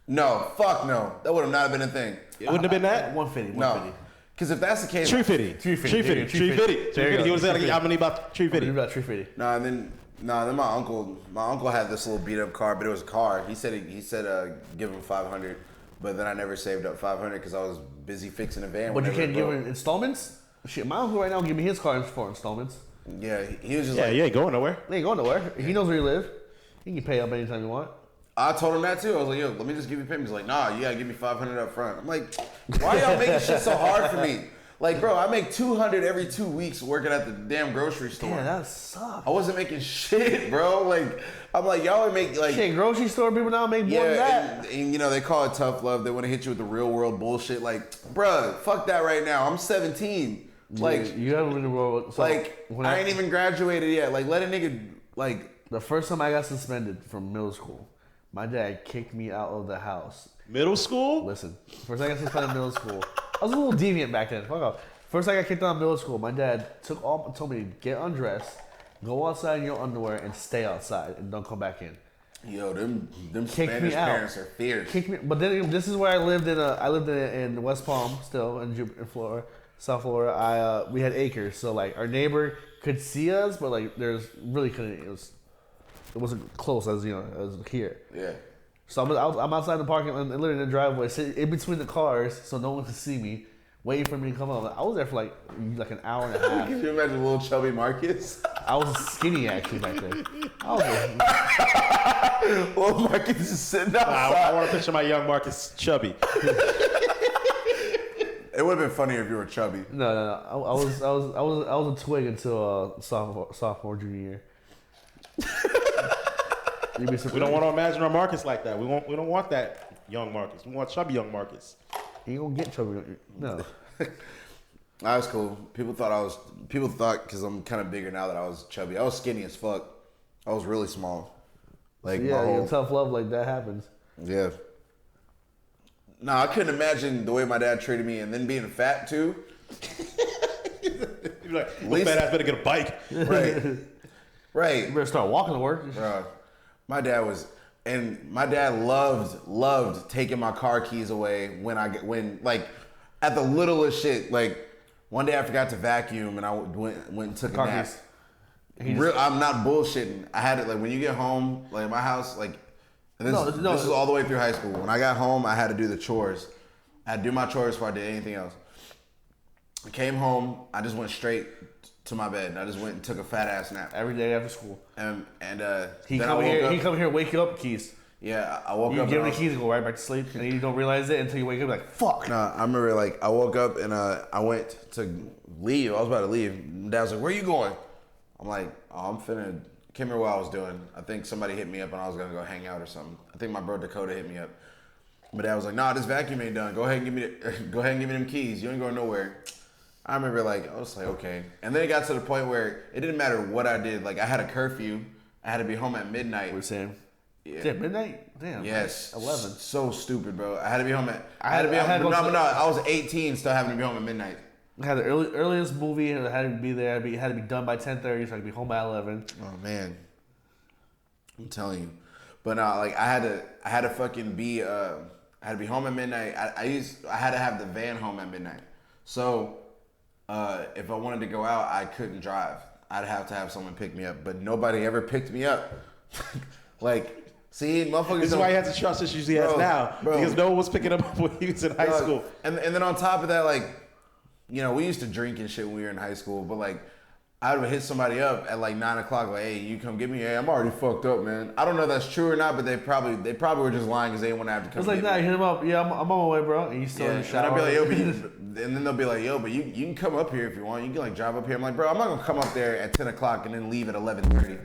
No, fuck no. That would have not been a thing.
It wouldn't have been that?
150.
No. Because if that's the case,
350.
350.
350.
There you go.
He was like,
350.
I'm going to need about 350.
About 350.
then my uncle had this little beat up car, but it was a car. He said give him 500, but then I never saved up 500 because I was busy fixing a van.
But you
whenever
can't
it
give
broke.
him installments? Shit, my uncle right now give me his car for installments.
Yeah, he was just
Yeah,
like,
you ain't going nowhere.
They ain't going nowhere. He knows where you live. He can pay up anytime you want.
I told him that too. I was like, yo, let me just give you payment. He's like, nah, you gotta give me 500 up front. I'm like, why y'all making shit so hard for me? Like, bro, I make 200 every 2 weeks working at the damn grocery store.
Damn, that sucks.
I wasn't making shit, bro. Like, I'm like, y'all are making like.
Shit, grocery store people now make more than that.
and you know they call it tough love. They want to hit you with the real world bullshit. Like, bruh, fuck that right now. I'm 17. Like,
you haven't really rolled. So when
I ain't even graduated yet. Like, let a nigga like.
The first time I got suspended from middle school, my dad kicked me out of the house.
Middle school?
Listen, first I got suspended in middle school. I was a little deviant back then. Fuck off. First I got kicked out of middle school. My dad told me to get undressed, go outside in your underwear, and stay outside and don't come back in.
Yo, them
Kicked
Spanish
me out.
parents are fierce.
Kicked me, but then this is where I lived in West Palm still in Florida, South Florida. We had acres, so like our neighbor could see us, but like there's really couldn't. It wasn't close as here.
Yeah.
So I'm outside the parking lot, literally in the driveway, sitting in between the cars, so no one could see me, waiting for me to come up. I was there for like an hour and a half.
Can you imagine little chubby Marcus?
I was skinny actually back then. I was
Little Marcus is sitting
I
outside.
want to picture my young Marcus chubby.
It would have been funnier if you were chubby.
no. I was a twig until sophomore junior year. You'd be surprised.
We don't want to imagine our Marcus like that. We don't want that young Marcus. We want chubby young Marcus.
You ain't gonna get trouble. No.
That was cool. People thought because I'm kind of bigger now that I was chubby. I was skinny as fuck. I was really small. Like
Yeah,
my whole,
tough love like that happens.
yeah. No, I couldn't imagine the way my dad treated me, and then being fat too.
You're like,
At
well,
least-
fat ass better get a bike.
Right. Right.
You better start walking to work.
Bro, my dad loved taking my car keys away when like at the littlest shit. Like one day I forgot to vacuum and I went and took a
Car
nap.
keys.
I'm not bullshitting. I had it like when you get home, like my house, like and this is all the way through high school. When I got home, I had to do the chores. I had to do my chores before I did anything else. I came home, I just went straight to my bed. I just went and took a fat ass nap.
Every day after school.
And
He
then I
come
woke
here.
up.
He come here. Wake you up. Keys.
Yeah, I woke
You
up.
give
and
him
I
the keys and go right back to sleep, and you don't realize it until you wake up. Like fuck.
No, I remember like I woke up and I went to leave. I was about to leave. Dad was like, "Where you going?" I'm like, "Oh, I'm finna." Can't remember what I was doing. I think somebody hit me up and I was gonna go hang out or something. I think my bro Dakota hit me up. But Dad was like, "Nah, this vacuum ain't done. Go ahead and give me them keys. You ain't going nowhere." I remember like I was like, okay. And then it got to the point where it didn't matter what I did. Like I had a curfew. I had to be home at midnight.
We're saying.
Yeah.
Damn, midnight. Damn.
Yes.
11.
So stupid, bro. I had to be home at.
I had to go to-
No. I was 18, still having to be home at midnight.
I had the earliest movie, and it had to be there. It had to be done by 10:30, so I could be home by 11.
Oh man, I'm telling you. But like I had to fucking be. I had to be home at midnight. I had to have the van home at midnight. So if I wanted to go out, I couldn't drive. I'd have to have someone pick me up. But nobody ever picked me up. Like, see, motherfuckers.
This is why he has the trust issues he has now. Because no one was picking him up when he was in high school.
And then on top of that, like, you know, we used to drink and shit when we were in high school. But like, I would hit somebody up at like 9 o'clock, like, "Hey, you come get me." "Hey, I'm already fucked up, man." I don't know if that's true or not, but they probably were just lying because they didn't want to have to come.
It's like, nah, hit him up. Yeah, I'm on my way, bro. And you still in the
And
shower.
I'd be like, "Yo," and then they'll be like, "Yo, but you can come up here if you want. You can like drive up here." I'm like, "Bro, I'm not gonna come up there at 10 o'clock and then leave at 11:30."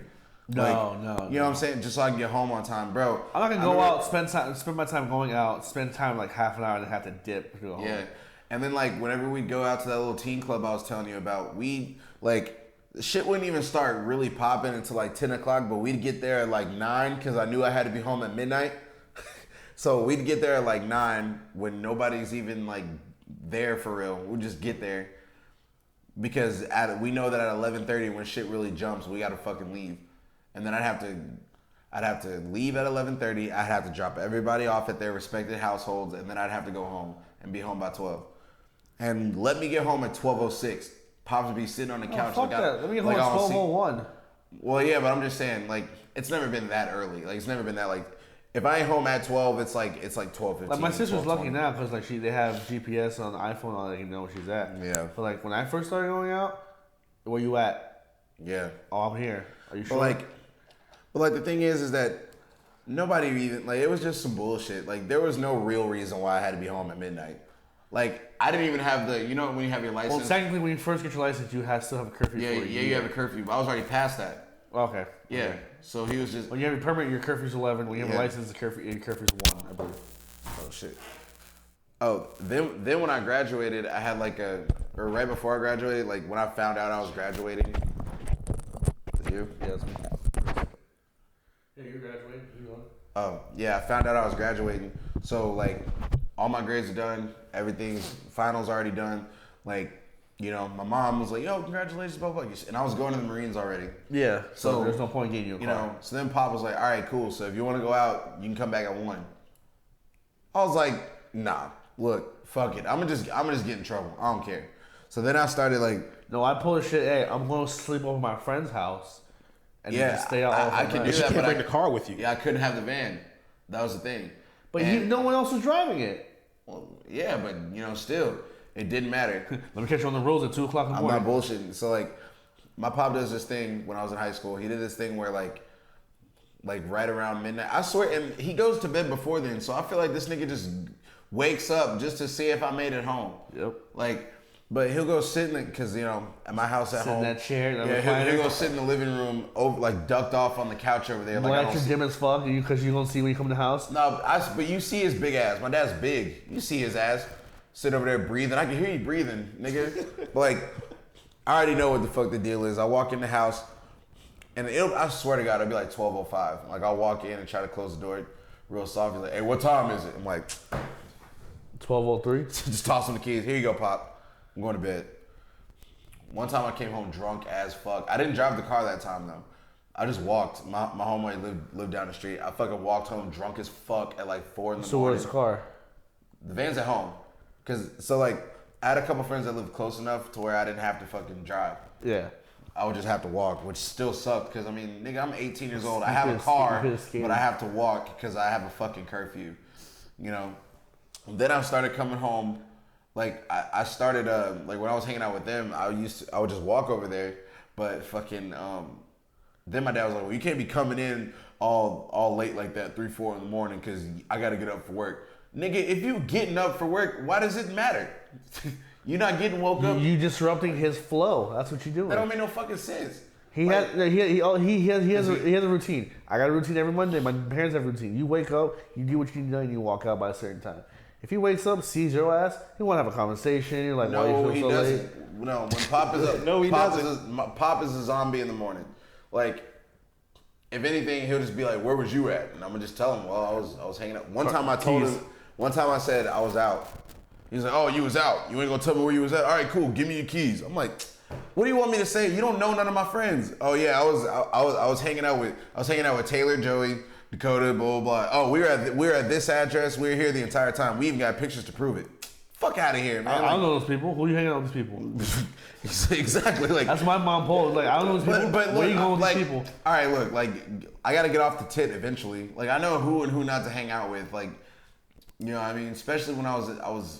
No.
You know what I'm saying? Just so I can get home on time, bro.
I'm not gonna go out, spend my time going out, spend time like half an hour, and then have to dip to go home.
Yeah. And then like whenever we'd go out to that little teen club I was telling you about, we like the shit wouldn't even start really popping until like 10 o'clock, but we'd get there at like 9 because I knew I had to be home at midnight. So we'd get there at like 9 when nobody's even like there for real. We'd just get there because we know that at 11:30 when shit really jumps, we gotta fucking leave. And then I'd have to leave at 11:30. I'd have to drop everybody off at their respective households, and then I'd have to go home and be home by 12. And let me get home at 12:06. Pops would be sitting on the couch.
Fuck that. Let me get home
like,
at
I don't see-
12:01.
Well, yeah, but I'm just saying, like, it's never been that early. Like, it's never been that, like, if I ain't home at 12, it's like 12:15.
Like my sister's lucky
12:20.
now because like they have GPS on the iPhone, all they can know where she's at.
Yeah.
But like when I first started going out, where you at?
Yeah.
Oh, I'm here. Are you sure?
But like the thing is that nobody even like it was just some bullshit. Like there was no real reason why I had to be home at midnight. Like I didn't even have when you have your license.
well, technically, when you first get your license, you still have a curfew.
Yeah,
for a
you
year.
have a curfew. But I was already past that.
Okay.
Yeah.
Okay.
So he was just
When you have your permit, your curfew's 11. When you have
Yeah.
a license, your curfew's 1, I believe.
oh shit. Oh, then when I graduated, I had like or right before I graduated, like when I found out I was graduating. Is it you?
Yeah, that's me. Yeah, you're graduating. You on?
Oh, yeah, I found out I was graduating. So, like, all my grades are done. Everything's, finals already done. Like, you know, my mom was like, "Yo, congratulations, blah, blah." And I was going to the Marines already.
Yeah. So
So,
there's no point getting you a
You
car.
know, so then Pop was like, "All right, cool. So if you want to go out, you can come back at 1." I was like, "Nah, look, fuck it. I'm gonna just get in trouble. I don't care." So then I started like,
No, I pull the shit. Hey, I'm going to sleep over my friend's house, and
Yeah,
then just stay out all
I
the
can
night.
do
You
that,
can't
but
bring the car with you.
yeah, I couldn't have the van. That was the thing.
But
And-
no one else was driving it.
well, yeah, but you know, still, it didn't matter.
Let me catch you on the roads at 2 o'clock in the
I'm
morning.
not bullshitting. So like, my pop does this thing when I was in high school. He did this thing where like right around midnight. I swear, and he goes to bed before then. So I feel like this nigga just wakes up just to see if I made it home.
Yep.
Like, but he'll go sit in it because you know at my house at
Sit in
home.
that chair, that
Yeah,
recliner.
he'll go sit in the living room over like ducked off on the couch over there. Like I
Lights
don't
are
see-
dim as fuck because you don't see when you come in the house.
No, but you see his big ass. My dad's big. You see his ass. Sit over there breathing. I can hear you breathing, nigga. But like, I already know what the fuck the deal is. I walk in the house, and I swear to God, it'll be like 12:05. Like I'll walk in and try to close the door real soft. He's like, "Hey, what time is it?" I'm like,
12:03.
just toss him the keys. Here you go, Pop. I'm going to bed. One time I came home drunk as fuck. I didn't drive the car that time though. I just walked. My homeboy lived down the street. I fucking walked home drunk as fuck at like 4 in the
So
morning.
where's the car?
The van's at home. I had a couple friends that lived close enough to where I didn't have to fucking drive.
Yeah.
I would just have to walk, which still sucked because, I mean, nigga, I'm 18 years old. I have a
could've
car,
skated.
but I have to walk because I have a fucking curfew, you know? Then I started coming home. Like, I started, like, when I was hanging out with them, I would just walk over there. But fucking, then my dad was like, well, you can't be coming in all late like that, 3, 4 in the morning because I got to get up for work. Nigga, if you getting up for work, why does it matter? You're not getting woke up.
You disrupting his flow. That's what you're doing.
That don't make no fucking sense.
He has a routine. I got a routine every Monday. My parents have a routine. You wake up, you do what you need to do, and you walk out by a certain time. If he wakes up, sees your ass, he want to have a conversation. You're like, why
No,
you
he
feel so late?
doesn't. No, when Pop is up,
No, he
Pop
doesn't.
Pop is a zombie in the morning. Like, if anything, he'll just be like, "Where was you at?" And I'm gonna just tell him, "Well, I was hanging out." One time I told him. One time I said I was out. He's like, "Oh, you was out. You ain't gonna tell me where you was at? All right, cool. Give me your keys." I'm like, "What do you want me to say? You don't know none of my friends." "Oh yeah, I was hanging out with Taylor, Joey, Dakota, blah blah blah. Oh, we were at this address. We were here the entire time. We even got pictures to prove it." Fuck out of here, man.
I don't know those people. Who you hanging out with these people?
Exactly. Like,
That's my mom polled. Like, I don't know these people.
but
Where you going with
like,
these people?
all right, look, like, I gotta get off the tit eventually. Like, I know who and who not to hang out with. Like, you know what I mean? Especially when I was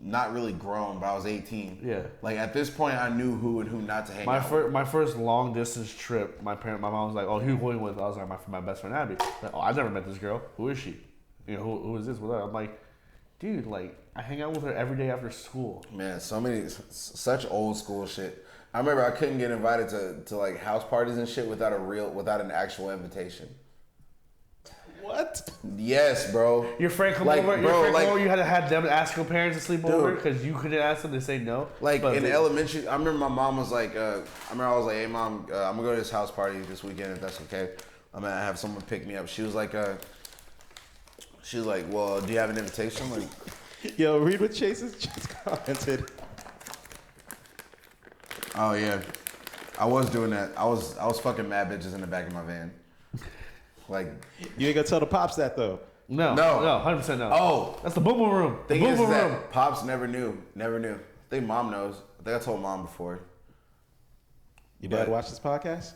not really grown, but I was 18.
Yeah.
Like, at this point, I knew who and who not to hang out with.
My first long distance trip, my mom was like, "Oh, who you going with?" I was like, my best friend Abby. Like, "Oh, I've never met this girl. Who is she? You know, who is this?" With her? I'm like, dude, like, I hang out with her every day after school.
Man, such old school shit. I remember I couldn't get invited to like house parties and shit without an actual invitation.
What?
Yes, bro.
Your friend come
Like,
over.
bro,
Your friend
like-
come over. You had to have them ask your parents to sleep
Dude.
over because you couldn't ask them. They say no.
Like,
But
in
they-
elementary, I remember my mom was like, I was like, "Hey mom, I'm gonna go to this house party this weekend if that's okay. I'm gonna have someone pick me up." She was like, "Well, do you have an invitation?" I'm like,
Yo, read what Chase just commented.
"Oh yeah, I was doing that. I was fucking mad bitches in the back of my van." Like,
You ain't gonna tell the pops that though.
no, 100% no.
oh,
That's the boom boom room. The
thing
boom
is
boom
that
room.
Pops never knew. I think mom knows. I think I told mom before.
Your dad
But-
watch this podcast?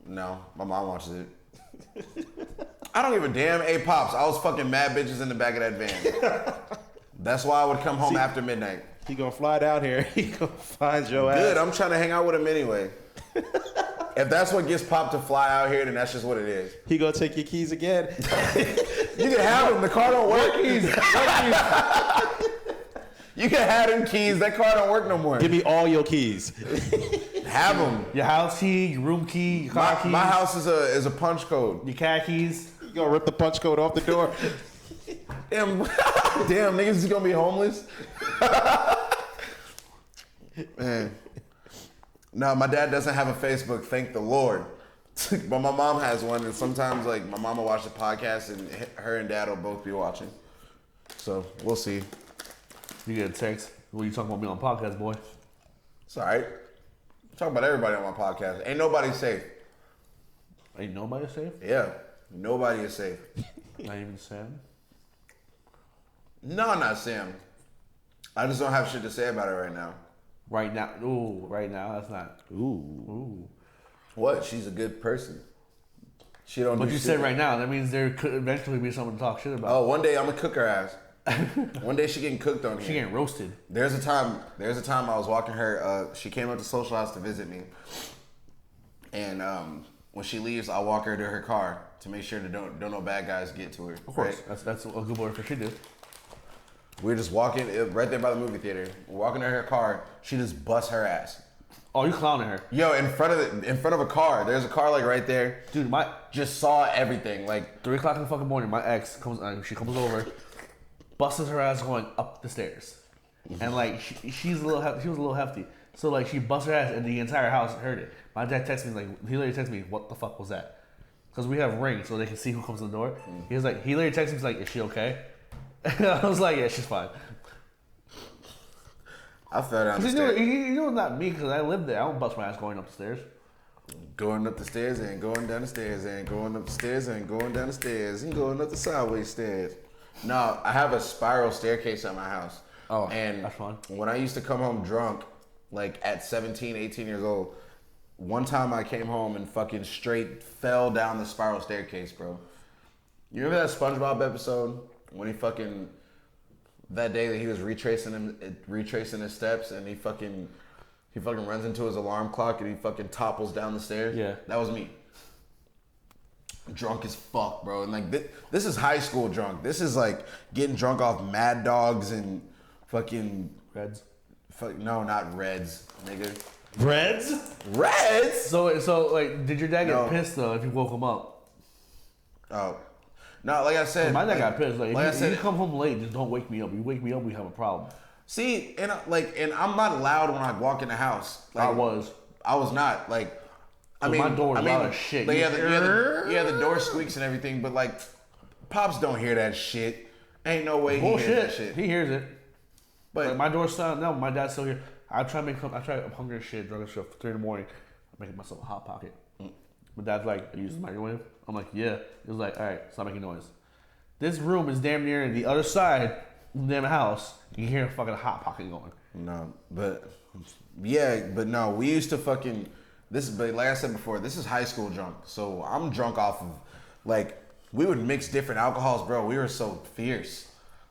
No, my mom watches it. I don't give a damn. Hey, Pops, I was fucking mad bitches in the back of that van. That's why I would come home after midnight.
He gonna fly down here. He gonna find your ass.
Good, I'm trying to hang out with him anyway. If that's what gets Pop to fly out here, then that's just what it is.
He gonna take your keys again.
You can have them. The car don't work. You can have them keys. That car don't work no more.
Give me all your keys.
Have them.
Your house key, your room key, your car keys,
My house is a punch code.
your cat keys.
You gonna rip the punch code off the door?
Damn, damn, niggas is gonna be homeless. Man. No, my dad doesn't have a Facebook, thank the Lord. But my mom has one, and sometimes like my mom will watch the podcast, and her and dad will both be watching. So we'll see.
You get a text. What you talking about me on podcast, boy?
It's all right. Talk about everybody on my podcast. Ain't nobody safe.
Ain't nobody safe.
Yeah, nobody is safe.
Not even Sam.
No, not Sam. I just don't have shit to say about it right now.
Right now, right now, that's not.
Ooh.
What? She's a good person. She don't.
But
do
you
shit.
said right now. That means there could eventually be someone to talk shit about.
Oh, one day I'm gonna cook her ass. One day she getting cooked on
She
here.
getting roasted.
There's a time I was walking her. She came up to Social House to visit me, and when she leaves, I walk her to her car to make sure that don't no bad guys get to her.
Of course, that's a good boy for she did.
We're just walking right there by the movie theater. We're walking to her car. She just busts her ass.
Oh, you clowning her,
Yo, in front of a car. There's a car like right there.
dude?
Just saw everything. Like
3 o'clock in the fucking morning, my ex comes. She comes over, busts her ass going up the stairs, and like she was a little hefty. So like she busts her ass, and the entire house heard it. My dad texted me like he literally texted me, "What the fuck was that?" Because we have rings so they can see who comes to the door. He literally texted me he's like, "Is she okay?" And I was like, "Yeah, she's fine."
I fell down the
You know,
stairs.
you know, not me because I lived there. I don't bust my ass going up the stairs.
Going up the stairs and going down the stairs and going up the stairs and going down the stairs and going up the sideways stairs. No, I have a spiral staircase at my house.
Oh,
and
that's fun.
When I used to come home drunk, like at 17, 18 years old, one time I came home and fucking straight fell down the spiral staircase, bro. You remember that SpongeBob episode when he fucking, that day that he was retracing his steps and he fucking runs into his alarm clock and he fucking topples down the stairs?
Yeah.
That was me. Drunk as fuck, bro. And like, this is high school drunk. This is like getting drunk off Mad Dogs and fucking...
Reds.
No, not Reds, nigga.
Reds?
Reds?
So like, did your dad get
No.
pissed though if you woke him up?
Oh. No, like I said...
My dad got pissed. Like,
I
if
said,
you come home late, just don't wake me up. You wake me up, we have a problem.
see, and I'm not loud when I walk in the house. Like,
I was.
I was not. Like, I
So
mean,
my door was loud as shit.
Like,
You
the door squeaks and everything, but like, pops don't hear that shit. Ain't no way he hears that
Bullshit.
shit.
He hears it.
But
Like, my door's still no. My dad's still here. I'm hungry as shit, drunk as shit, 3 a.m. I'm making myself a hot pocket. My dad's like, "Are you using the microwave?" I'm like, "Yeah." He was like, "All right, stop making noise." This room is damn near the other side of the damn house. You can hear a fucking hot pocket going.
no, but yeah, but no, we used to fucking but like I said before, this is high school drunk. So I'm drunk off of like we would mix different alcohols, bro. We were so fierce.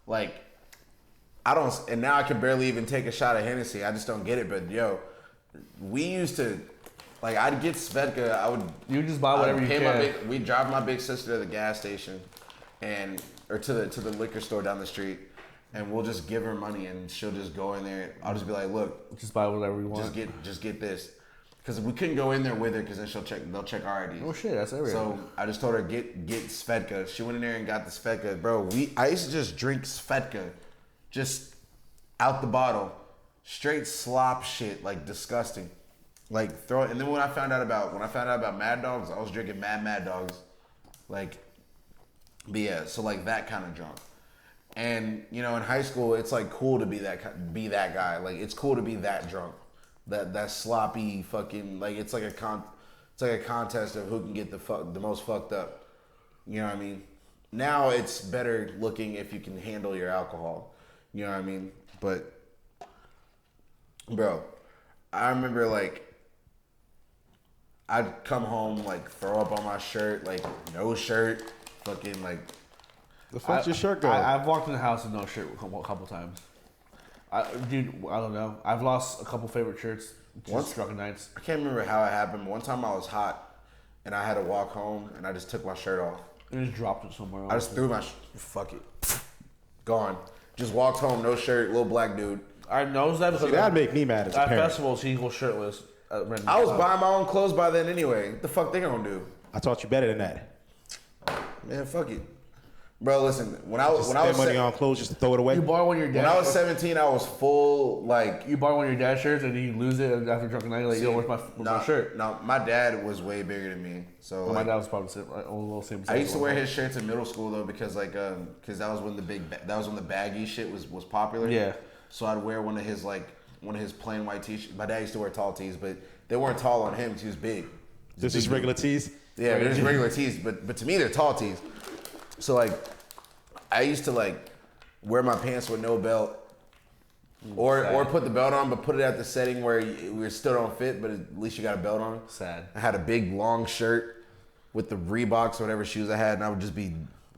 Like and now I can barely even take a shot of Hennessy. I just don't get it. But yo, we used to, like, I'd get Svedka.
You just buy whatever you can.
We'd drive my big sister to the gas station, or to the liquor store down the street, and we'll just give her money, and she'll just go in there. I'll just be like, look,
Just buy whatever you want.
just get this, because we couldn't go in there with her, because then they'll check our IDs.
Oh shit, that's everything.
So I just told her get Svedka. She went in there and got the Svedka, bro. I used to just drink Svedka, just out the bottle, straight slop shit, like disgusting, like throw it. And then when I found out about Mad Dogs, I was drinking Mad Dogs, like, but yeah, so like that kind of drunk. And you know, in high school, it's like cool to be that guy. Like it's cool to be that drunk, that sloppy fucking, like it's like a contest of who can get the most fucked up. You know what I mean? Now it's better looking if you can handle your alcohol. You know what I mean? But bro, I remember like I'd come home like throw up on my shirt, like no shirt, fucking like.
The fuck's your shirt go?
I've walked in the house with no shirt a couple times. Dude, I don't know. I've lost a couple favorite shirts. Just drunken nights.
I can't remember how it happened. One time I was hot, and I had to walk home, and I just took my shirt off.
And just dropped it somewhere.
I just threw my fuck it, gone. Just walked home, no shirt, little black dude.
I noticed that because
That'd make me mad as a
at
parent.
festivals he goes shirtless. At random
I was
times.
buying my own clothes by then anyway. What the fuck they gonna do?
I taught you better than that.
Man, fuck it, bro. Listen, when I was
Spend money on clothes just to throw it away.
You borrow one of your
when I
dad's.
was 17, I was full like.
You borrow one of your dad's shirts and then you lose it after a drunken night. Like, yo, where's my shirt?
No, my dad was way bigger than me, so
Well,
like,
my dad was probably a little same.
I used to wear his shirts in middle school though because that was when the baggy shit was popular.
Yeah.
So I'd wear one of his plain white t-shirts. My dad used to wear tall tees, but they weren't tall on him because he was big.
This is regular tees.
Yeah, they're just regular tees, but to me they're tall tees. So like, I used to like wear my pants with no belt, or put the belt on, but put it at the setting where we still don't fit, but at least you got a belt on.
Sad.
I had a big long shirt with the Reeboks or whatever shoes I had, and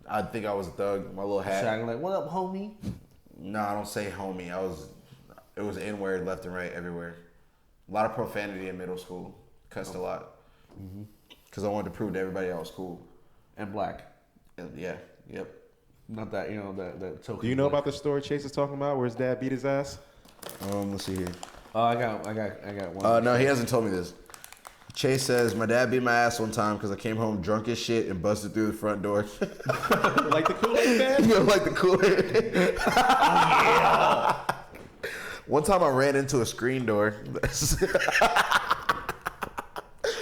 I'd think I was a thug. My little hat.
Shagging like, what up, homie?
No, I don't say homie. It was N-word left and right everywhere. A lot of profanity in middle school. Cussed a lot. Because I wanted to prove to everybody I was cool.
And black.
And yeah, yep.
Not that, that token.
Do you know about the story Chase is talking about where his dad beat his ass?
Let's see here.
Oh, I got one.
No, he hasn't told me this. Chase says, my dad beat my ass one time because I came home drunk as shit and busted through the front door.
Like the Kool-Aid man?
You know, like the Kool-Aid. Yeah. One time I ran into a screen door.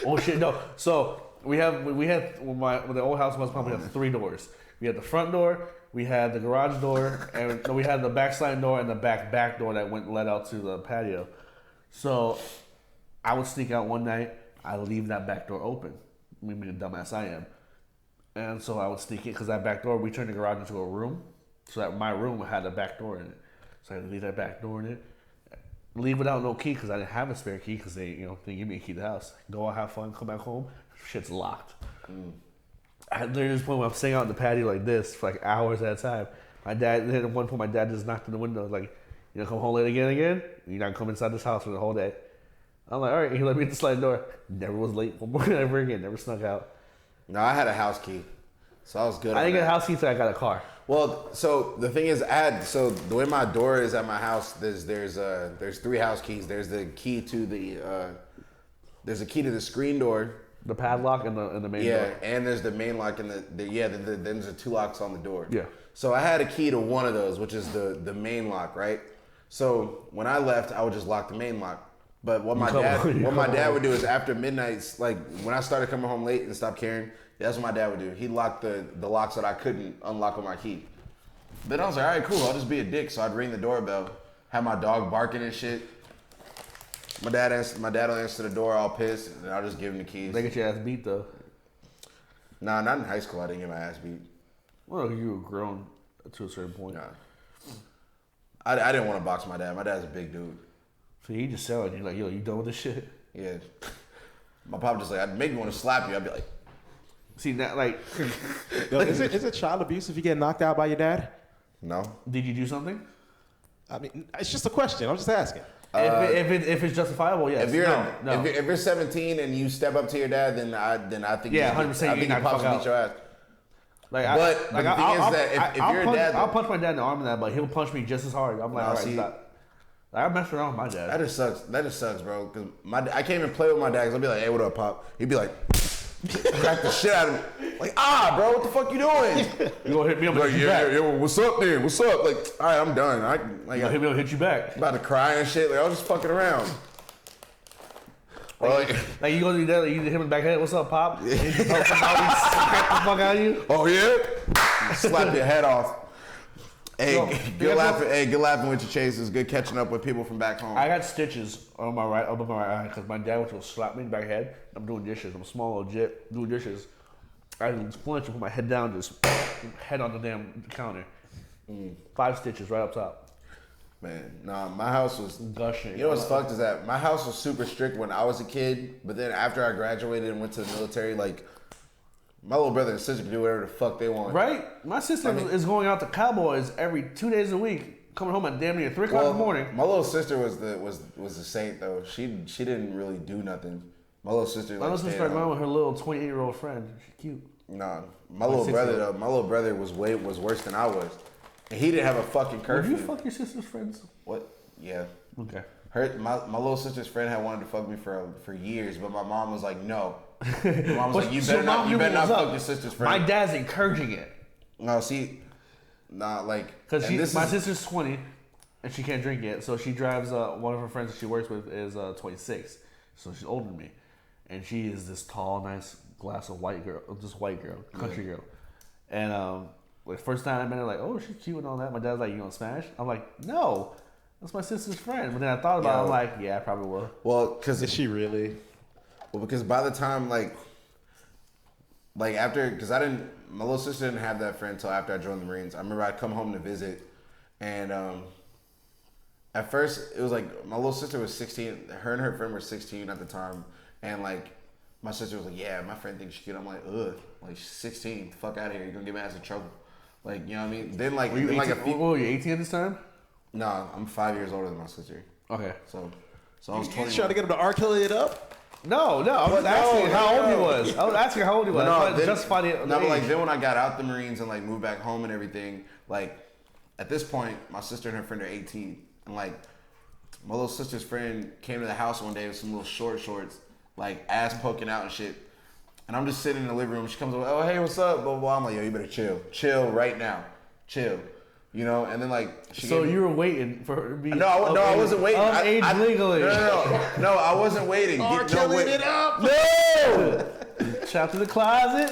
Oh shit, no. So we had when the old house was probably had 3 doors. We had the front door, we had the garage door, and we had the back sliding door and the back door that led out to the patio. So I would sneak out one night. I leave that back door open. Me being a dumbass I am. And so I would sneak in because that back door, we turned the garage into a room. So that my room had a back door in it. So I had to leave that back door in it. Leave without no key because I didn't have a spare key because they give me a key to the house. Go out, have fun, come back home. Shit's locked. There's this point where I'm sitting out in the patio like this for like hours at a time. Then at one point my dad just knocked on the window like, come home late again? You're not coming inside this house for the whole day. I'm like, all right. He let me in the sliding door. Never was late one more ever again. Never snuck out.
No, I had a house key, so I was good.
I didn't get a house key until I got a car.
Well, so the thing is, the way my door is at my house, there's 3 house keys. There's the key to there's a key to the screen door,
the padlock and the main door.
Yeah, and there's the main lock and then there's the 2 locks on the door.
Yeah.
So I had a key to one of those, which is the main lock, right? So when I left, I would just lock the main lock. But what my dad would do is after midnight, like when I started coming home late and stopped caring, that's what my dad would do. He'd lock the locks that I couldn't unlock with my key. Then I was like, all right, cool, I'll just be a dick. So I'd ring the doorbell, have my dog barking and shit. My dad will answer the door all pissed, and I'll just give him the keys.
They get your ass beat though.
Nah, not in high school. I didn't get my ass beat.
Well, you were grown to a certain point.
Nah. I didn't want to box my dad. My dad's a big dude.
So he just selling you like, yo, you done with this shit?
Yeah. My pop just like, I'd make me want to slap you. I'd be like,
see that like.
Yo, is it child abuse if you get knocked out by your dad?
no.
Did you do something?
I mean, it's just a question. I'm just asking.
If it's justifiable, yes.
If you're 17 and you step up to your dad, then I think
100%.
I think your pops will beat your ass.
Like,
But the thing is that if you're a dad,
I'll punch my dad in the arm in that, but he'll punch me just as hard. I'm like, all right, stop. Like, I messed around with my dad.
That just sucks. That just sucks, bro. Cause I can't even play with my dad. Cause I'll be like, hey, what up, pop? He'd be like, crack the shit out of me. Like, bro, what the fuck you doing?
You gonna hit me up?
Like, yeah, what's up, then? What's up? Like, all right, I'm done.
You gonna hit me up, hit you back?
About to cry and shit. Like, I was just fucking around.
Like you gonna do that? Like, you hit him in the back head. What's up, pop? Yeah. Crack the fuck out of you.
Oh yeah. Slap your head off. Hey, good laughing with your chases. Good catching up with people from back home.
I got stitches on my right, above my right eye, because my dad went to slap me in the back head. I'm doing dishes. I'm a small little jit doing dishes. I flinch and put my head down, just head on the damn counter. 5 stitches right up top.
Man, nah, my house was
gushing.
You know what's fucked is that my house was super strict when I was a kid, but then after I graduated and went to the military, like my little brother and sister can do whatever the fuck they want.
Right? My sister is going out to Cowboys every 2 days a week, coming home at damn near 3 o'clock in the morning.
My little sister was the saint though. She didn't really do nothing. My little sister
started going with her little 28-year-old friend. She's cute.
Nah, my little brother though. My little brother was worse than I was, and he didn't have a fucking curfew.
Would you fuck your sister's friends?
What? Yeah.
Okay.
My little sister's friend had wanted to fuck me for years, but my mom was like, no. My mom was like, you better not fuck your sister's friend.
My dad's encouraging it.
No, see, like
because my sister's 20 and she can't drink yet, so she drives. One of her friends that she works with is 26, so she's older than me, and she is this tall, nice glass of white girl, country girl, and like first time I met her, like, oh, she's cute and all that. My dad's like, you gonna smash? I'm like, no, that's my sister's friend. But then I thought about it, I'm like, yeah, I probably will.
Well, because
is she really?
Well, because by the time like after, because my little sister didn't have that friend until after I joined the Marines. I remember I'd come home to visit, and at first it was like my little sister was 16. Her and her friend were 16 at the time, and like my sister was like, yeah, my friend thinks she's cute. I'm like, ugh, like she's 16. The fuck out of here. You're gonna get my ass in trouble. Like, you know what I mean? Then like,
were you 18? Were you 18 at this time?
No, I'm 5 years older than my sister.
Okay.
So I was 20.
You trying to get him to R. Kelly it up?
No, I was asking how old he was. I was asking how old he was.
But like then when I got out the Marines and like moved back home and everything, like at this point, my sister and her friend are 18, and like my little sister's friend came to the house one day with some little shorts, like ass poking out and shit. And I'm just sitting in the living room. She comes over, oh hey, what's up? Blah blah blah. I'm like, yo, you better chill right now, chill. You know, and then like
you were waiting for her to be.
No, I wasn't waiting.
Age legally.
No, I wasn't waiting.
R. Kelly it up.
No.
Shout to the closet.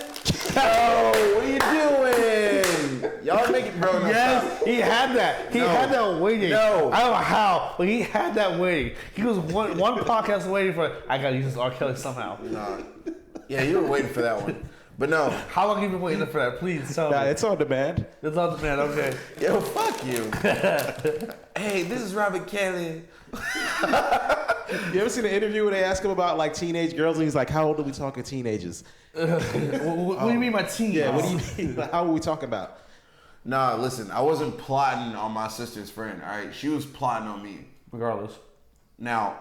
Yo, what are you doing? Y'all make it, bro. No,
Yes,
stop.
he had that. He
No.
had that waiting.
No.
I don't know how, but he had that waiting. He was one podcast waiting for. I gotta use this R. Kelly somehow.
Nah. Yeah, you were waiting for that one. But no.
How long have you been waiting for that? Please tell
Nah,
me.
it's on demand.
It's on demand. Okay.
Yo, fuck you. Hey, this is Robert Kelly.
You ever seen an interview where they ask him about like teenage girls and he's like, "How old are we talking teenagers?"
What do you mean by teen?
Yeah, what do you mean? How are we talking about?
Nah, listen, I wasn't plotting on my sister's friend, all right? She was plotting on me.
Regardless,
Now,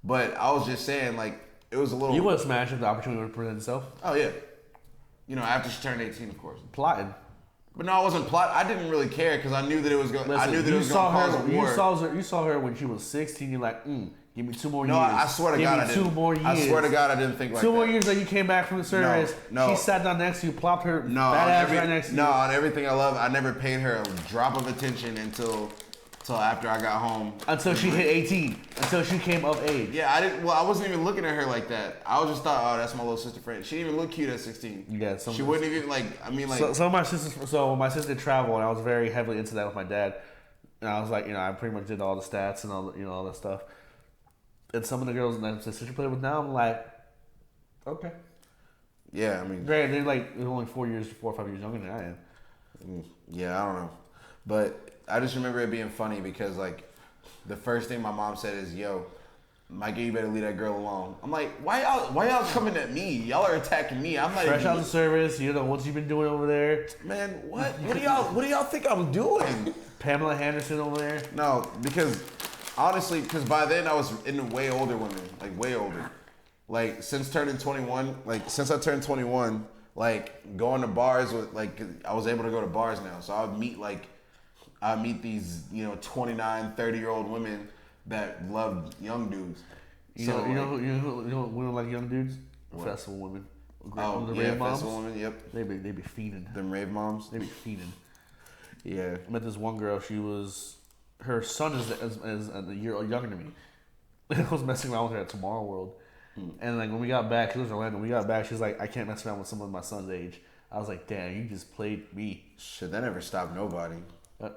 but I was just saying, like, it was a little.
you would have smashed if the opportunity would present itself.
Oh, yeah. You know, after she turned 18, of course.
Plotting.
But no, I wasn't plotting. I didn't really care because I knew that it was going. I knew that it was going to cause a war.
You saw her when she was 16. You're like, give me 2 more
No,
years.
I swear to
give
God,
me
I didn't.
2 more years.
I swear to God, I didn't think like
2
that.
more years that you came back from the service.
No.
She sat down next to you, plopped her
No,
fat
on
ass right next to you.
no, on everything I love, I never paid her a drop of attention until after I got home.
Until she hit 18. Until she came of age.
Yeah, I didn't. Well, I wasn't even looking at her like that. I was just thought, oh, that's my little sister friend. She didn't even look cute at 16.
Yeah,
She wouldn't even like. I mean, like.
So my sisters. So my sister traveled, and I was very heavily into that with my dad. And I was like, I pretty much did all the stats and all, all that stuff. And some of the girls that my sister played with now, I'm like, okay.
Yeah, I mean.
Granted, they're only 4 or 5 years younger than I am.
Yeah, I don't know, but I just remember it being funny because like, the first thing my mom said is, "Yo, Micah, you better leave that girl alone." I'm like, why y'all coming at me? Y'all are attacking me. I'm like,
Fresh out of service, what you been doing over there?
man, what do y'all think I'm doing?
Pamela Henderson over there.
No, because honestly, because by then I was into way older women, like way older. Like since I turned 21, like going to bars with like I was able to go to bars now, so I would meet these 29, 30-year-old women that loved young dudes.
You know women like young dudes? Festival women.
Oh
The
yeah,
rave moms.
festival women. Yep,
They be fiending.
them rave moms.
They be fiending.
Yeah.
I met this one girl. Her son is a year younger than me. I was messing around with her at Tomorrow World, and like when we got back, she was in Orlando. When we got back, she's like, "I can't mess around with someone my son's age." I was like, "Damn, you just played me."
Shit, that never stopped nobody.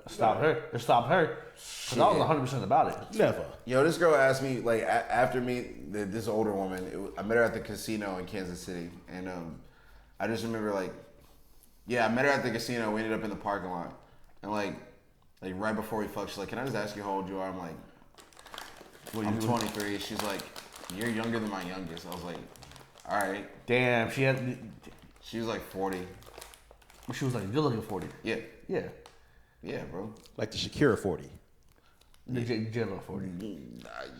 Stop her. Just stop her. Because I was 100% about it.
Never.
Yo, this girl asked me like after this older woman. I met her at the casino in Kansas City, and I just remember I met her at the casino. We ended up in the parking lot, and like right before we fucked, she's like, "Can I just ask you how old you are?" I'm like, "I'm 23." She's like, "You're younger than my youngest." I was like, "All right."
Damn, she
She was like 40.
was like, "You're looking 40."
Yeah,
Yeah.
yeah, bro.
Like the Shakira 40.
The J-Lo 40.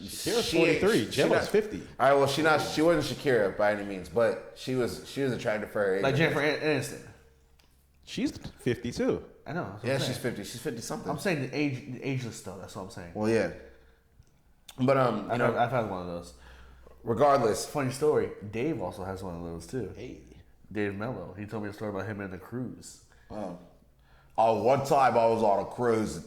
Shakira's 43. Jello's 50.
All right, well, she wasn't Shakira by any means, but she was attractive for her age.
Like Jennifer Aniston.
She's 50 too.
I know. that's what
Yeah,
I'm
she's
saying.
50. She's 50 something.
I'm saying the ageless though. That's what I'm saying.
Well, yeah. But
I've had one of those.
regardless,
Funny story. Dave also has one of those too.
Hey.
Dave Mello. He told me a story about him and the cruise.
one time I was on a cruise.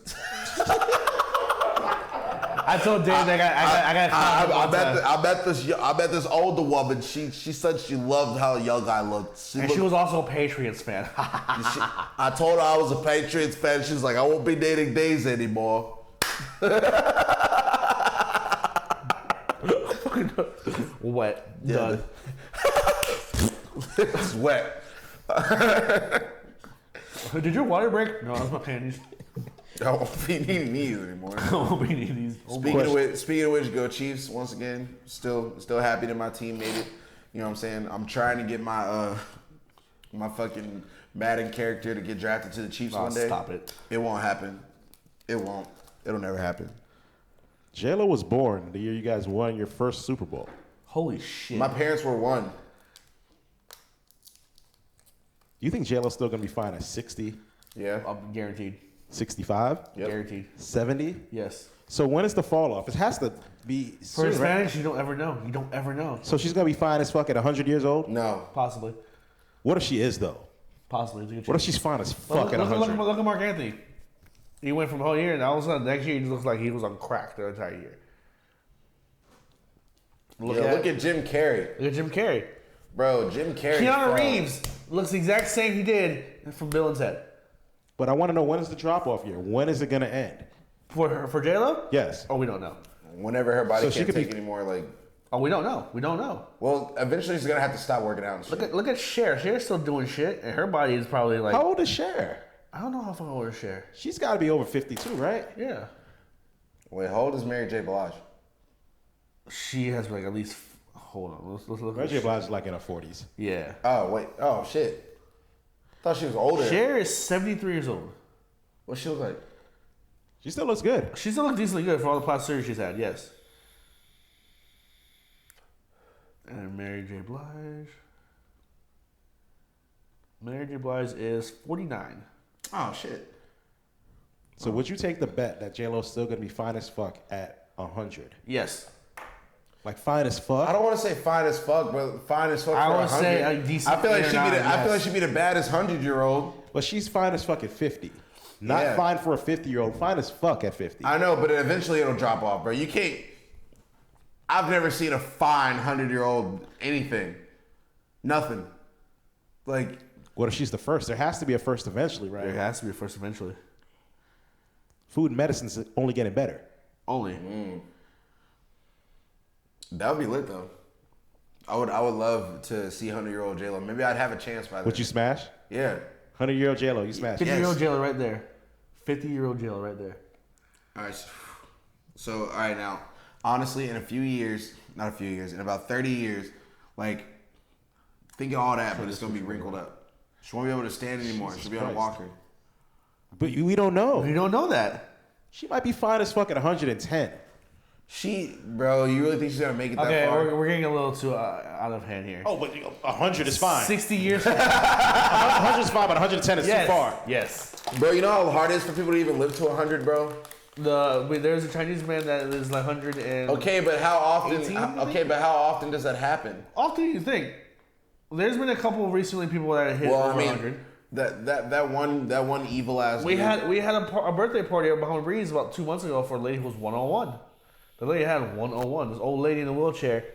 I told Dave that
I met this older woman. She said she loved how young I looked.
she was also a Patriots fan.
I told her I was a Patriots fan. She's like, I won't be dating Days anymore.
Wet.
Yeah.
Done.
It's wet.
Did your water break? No, that's my panties.
I won't be needing these anymore.
I won't be needing these.
Speaking of which, go Chiefs once again. Still happy that my team made it. You know what I'm saying? I'm trying to get my my fucking Madden character to get drafted to the Chiefs one day.
Stop it.
It won't happen. It won't. It'll never happen.
J-Lo was born the year you guys won your first Super Bowl.
Holy shit.
My parents were one.
You think J-Lo's still going to be fine at 60,
Yeah.
I'm guaranteed.
65,
Yep.
Guaranteed.
70?
Yes.
So when is the fall off? It has to be
For
soon, right?
Hispanics, you don't ever know. You don't ever know.
So she's going to be fine as fuck at 100 years old?
No.
Possibly.
What if she is, though?
Possibly. It's a good
What if
chance.
she's fine as
Look,
fuck at
look,
100?
look at Mark Anthony. He went from whole year, and all of a sudden next year he just looks like he was on crack the entire year.
Look at Jim Carrey.
Look at Jim Carrey.
Bro, Jim Carrey.
Keanu Reeves looks the exact same he did from Bill and Ted.
But I want to know, when is the drop off year? When is it going to end?
For J-Lo?
Yes.
Oh, we don't know.
Whenever her body
So she
can't
could be-
take anymore, like,
Oh, we don't know. We don't know.
well, eventually she's gonna have to stop working out and shit.
Look at Cher. Cher's still doing shit, and her body is probably like
How old is Cher?
I don't know how fucking old is Cher.
She's got to be over 52, right?
Yeah,
Wait, how old is Mary J. Blige?
she has like at least. Hold on, let's look.
Mary J. Blige is like in her 40s.
Yeah,
Oh wait, oh shit. Thought she was older.
Cher is 73 years old.
What she look like?
She still looks good.
She still looks decently good for all the plastic surgery she's had. Yes. And Mary J. Blige. Mary J. Blige is 49.
Oh shit.
So would you take the bet that J-Lo's still going to be fine as fuck at 100?
Yes.
Like fine as fuck?
I don't want to say fine as fuck, but fine as fuck
I
for
would
100.
say a decent
I feel like she'd be
89,
the, I feel like
yes.
she'd be the baddest 100-year-old.
But she's fine as fuck at 50. Not
Yeah.
fine for a 50-year-old. Fine as fuck at 50.
I know, but eventually it'll drop off, bro. You can't. I've never seen a fine 100-year-old anything. Nothing. Like,
What if she's the first? There has to be a first eventually, right?
There has to be a first eventually.
Food and medicine's only getting better.
Only.
that would be lit though. I would love to see 100-year-old J-Lo. Maybe I'd have a chance by then.
Would you smash?
Yeah.
100-year-old J-Lo, you smash.
50-year-old J-Lo right there. 50-year-old J-Lo right there.
All right. So, all right, now, honestly, in a few years, not a few years, in about 30 years, like, think of all that, but it's going to be wrinkled up. She won't be able to stand anymore. She'll be on a
Christ.
walker.
But we don't know.
We don't know that.
She might be fine as fuck at 110.
Bro, you really think she's going to make it
Okay,
that far?
we're getting a little too out of hand here.
Oh, but 100 is fine.
60 years.
100 is fine, but 110 is
yes.
too far.
Yes.
Bro, you know how hard it is for people to even live to 100, bro?
There's a Chinese man that is like 100 and.
Okay, but how often?
18, I think?
Okay, but how often does that happen?
Often you think. There's been a couple recently people that hit
Well,
over
I mean,
100.
that one evil ass.
We
dude.
had a birthday party at Bahama Breeze about 2 months ago for a lady who was 101. The lady had 101. This old lady in a wheelchair,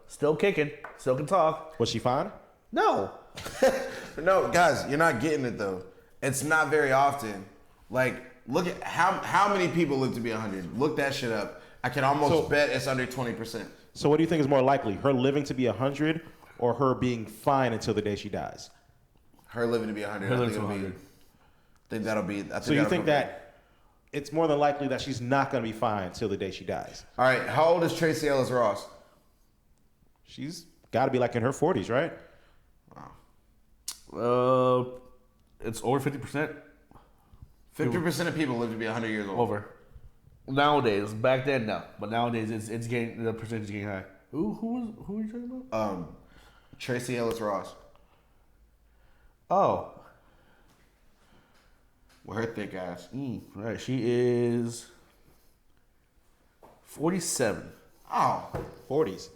still kicking, still can talk.
Was she fine?
No.
No, guys, you're not getting it though. It's not very often. Like, look at how many people live to be 100. Look that shit up. I can almost bet it's under 20%.
So what do you think is more likely? Her living to be 100 or her being fine until the day she dies?
Her living to be 100.
Her
I
living
think
to
it'll be.
100.
I think that'll be.
So you think that it's more than likely that she's not going to be fine until the day she dies?
All right. How old is Tracy Ellis Ross?
She's got to be like in her 40s, right?
It's over 50%.
50% of people live to be 100 years old.
Over. Nowadays, back then no, but nowadays it's getting the percentage is getting high. Who are you talking about?
Tracy Ellis Ross.
Oh,
With her thick ass.
right. She is 47,
Oh,
40s.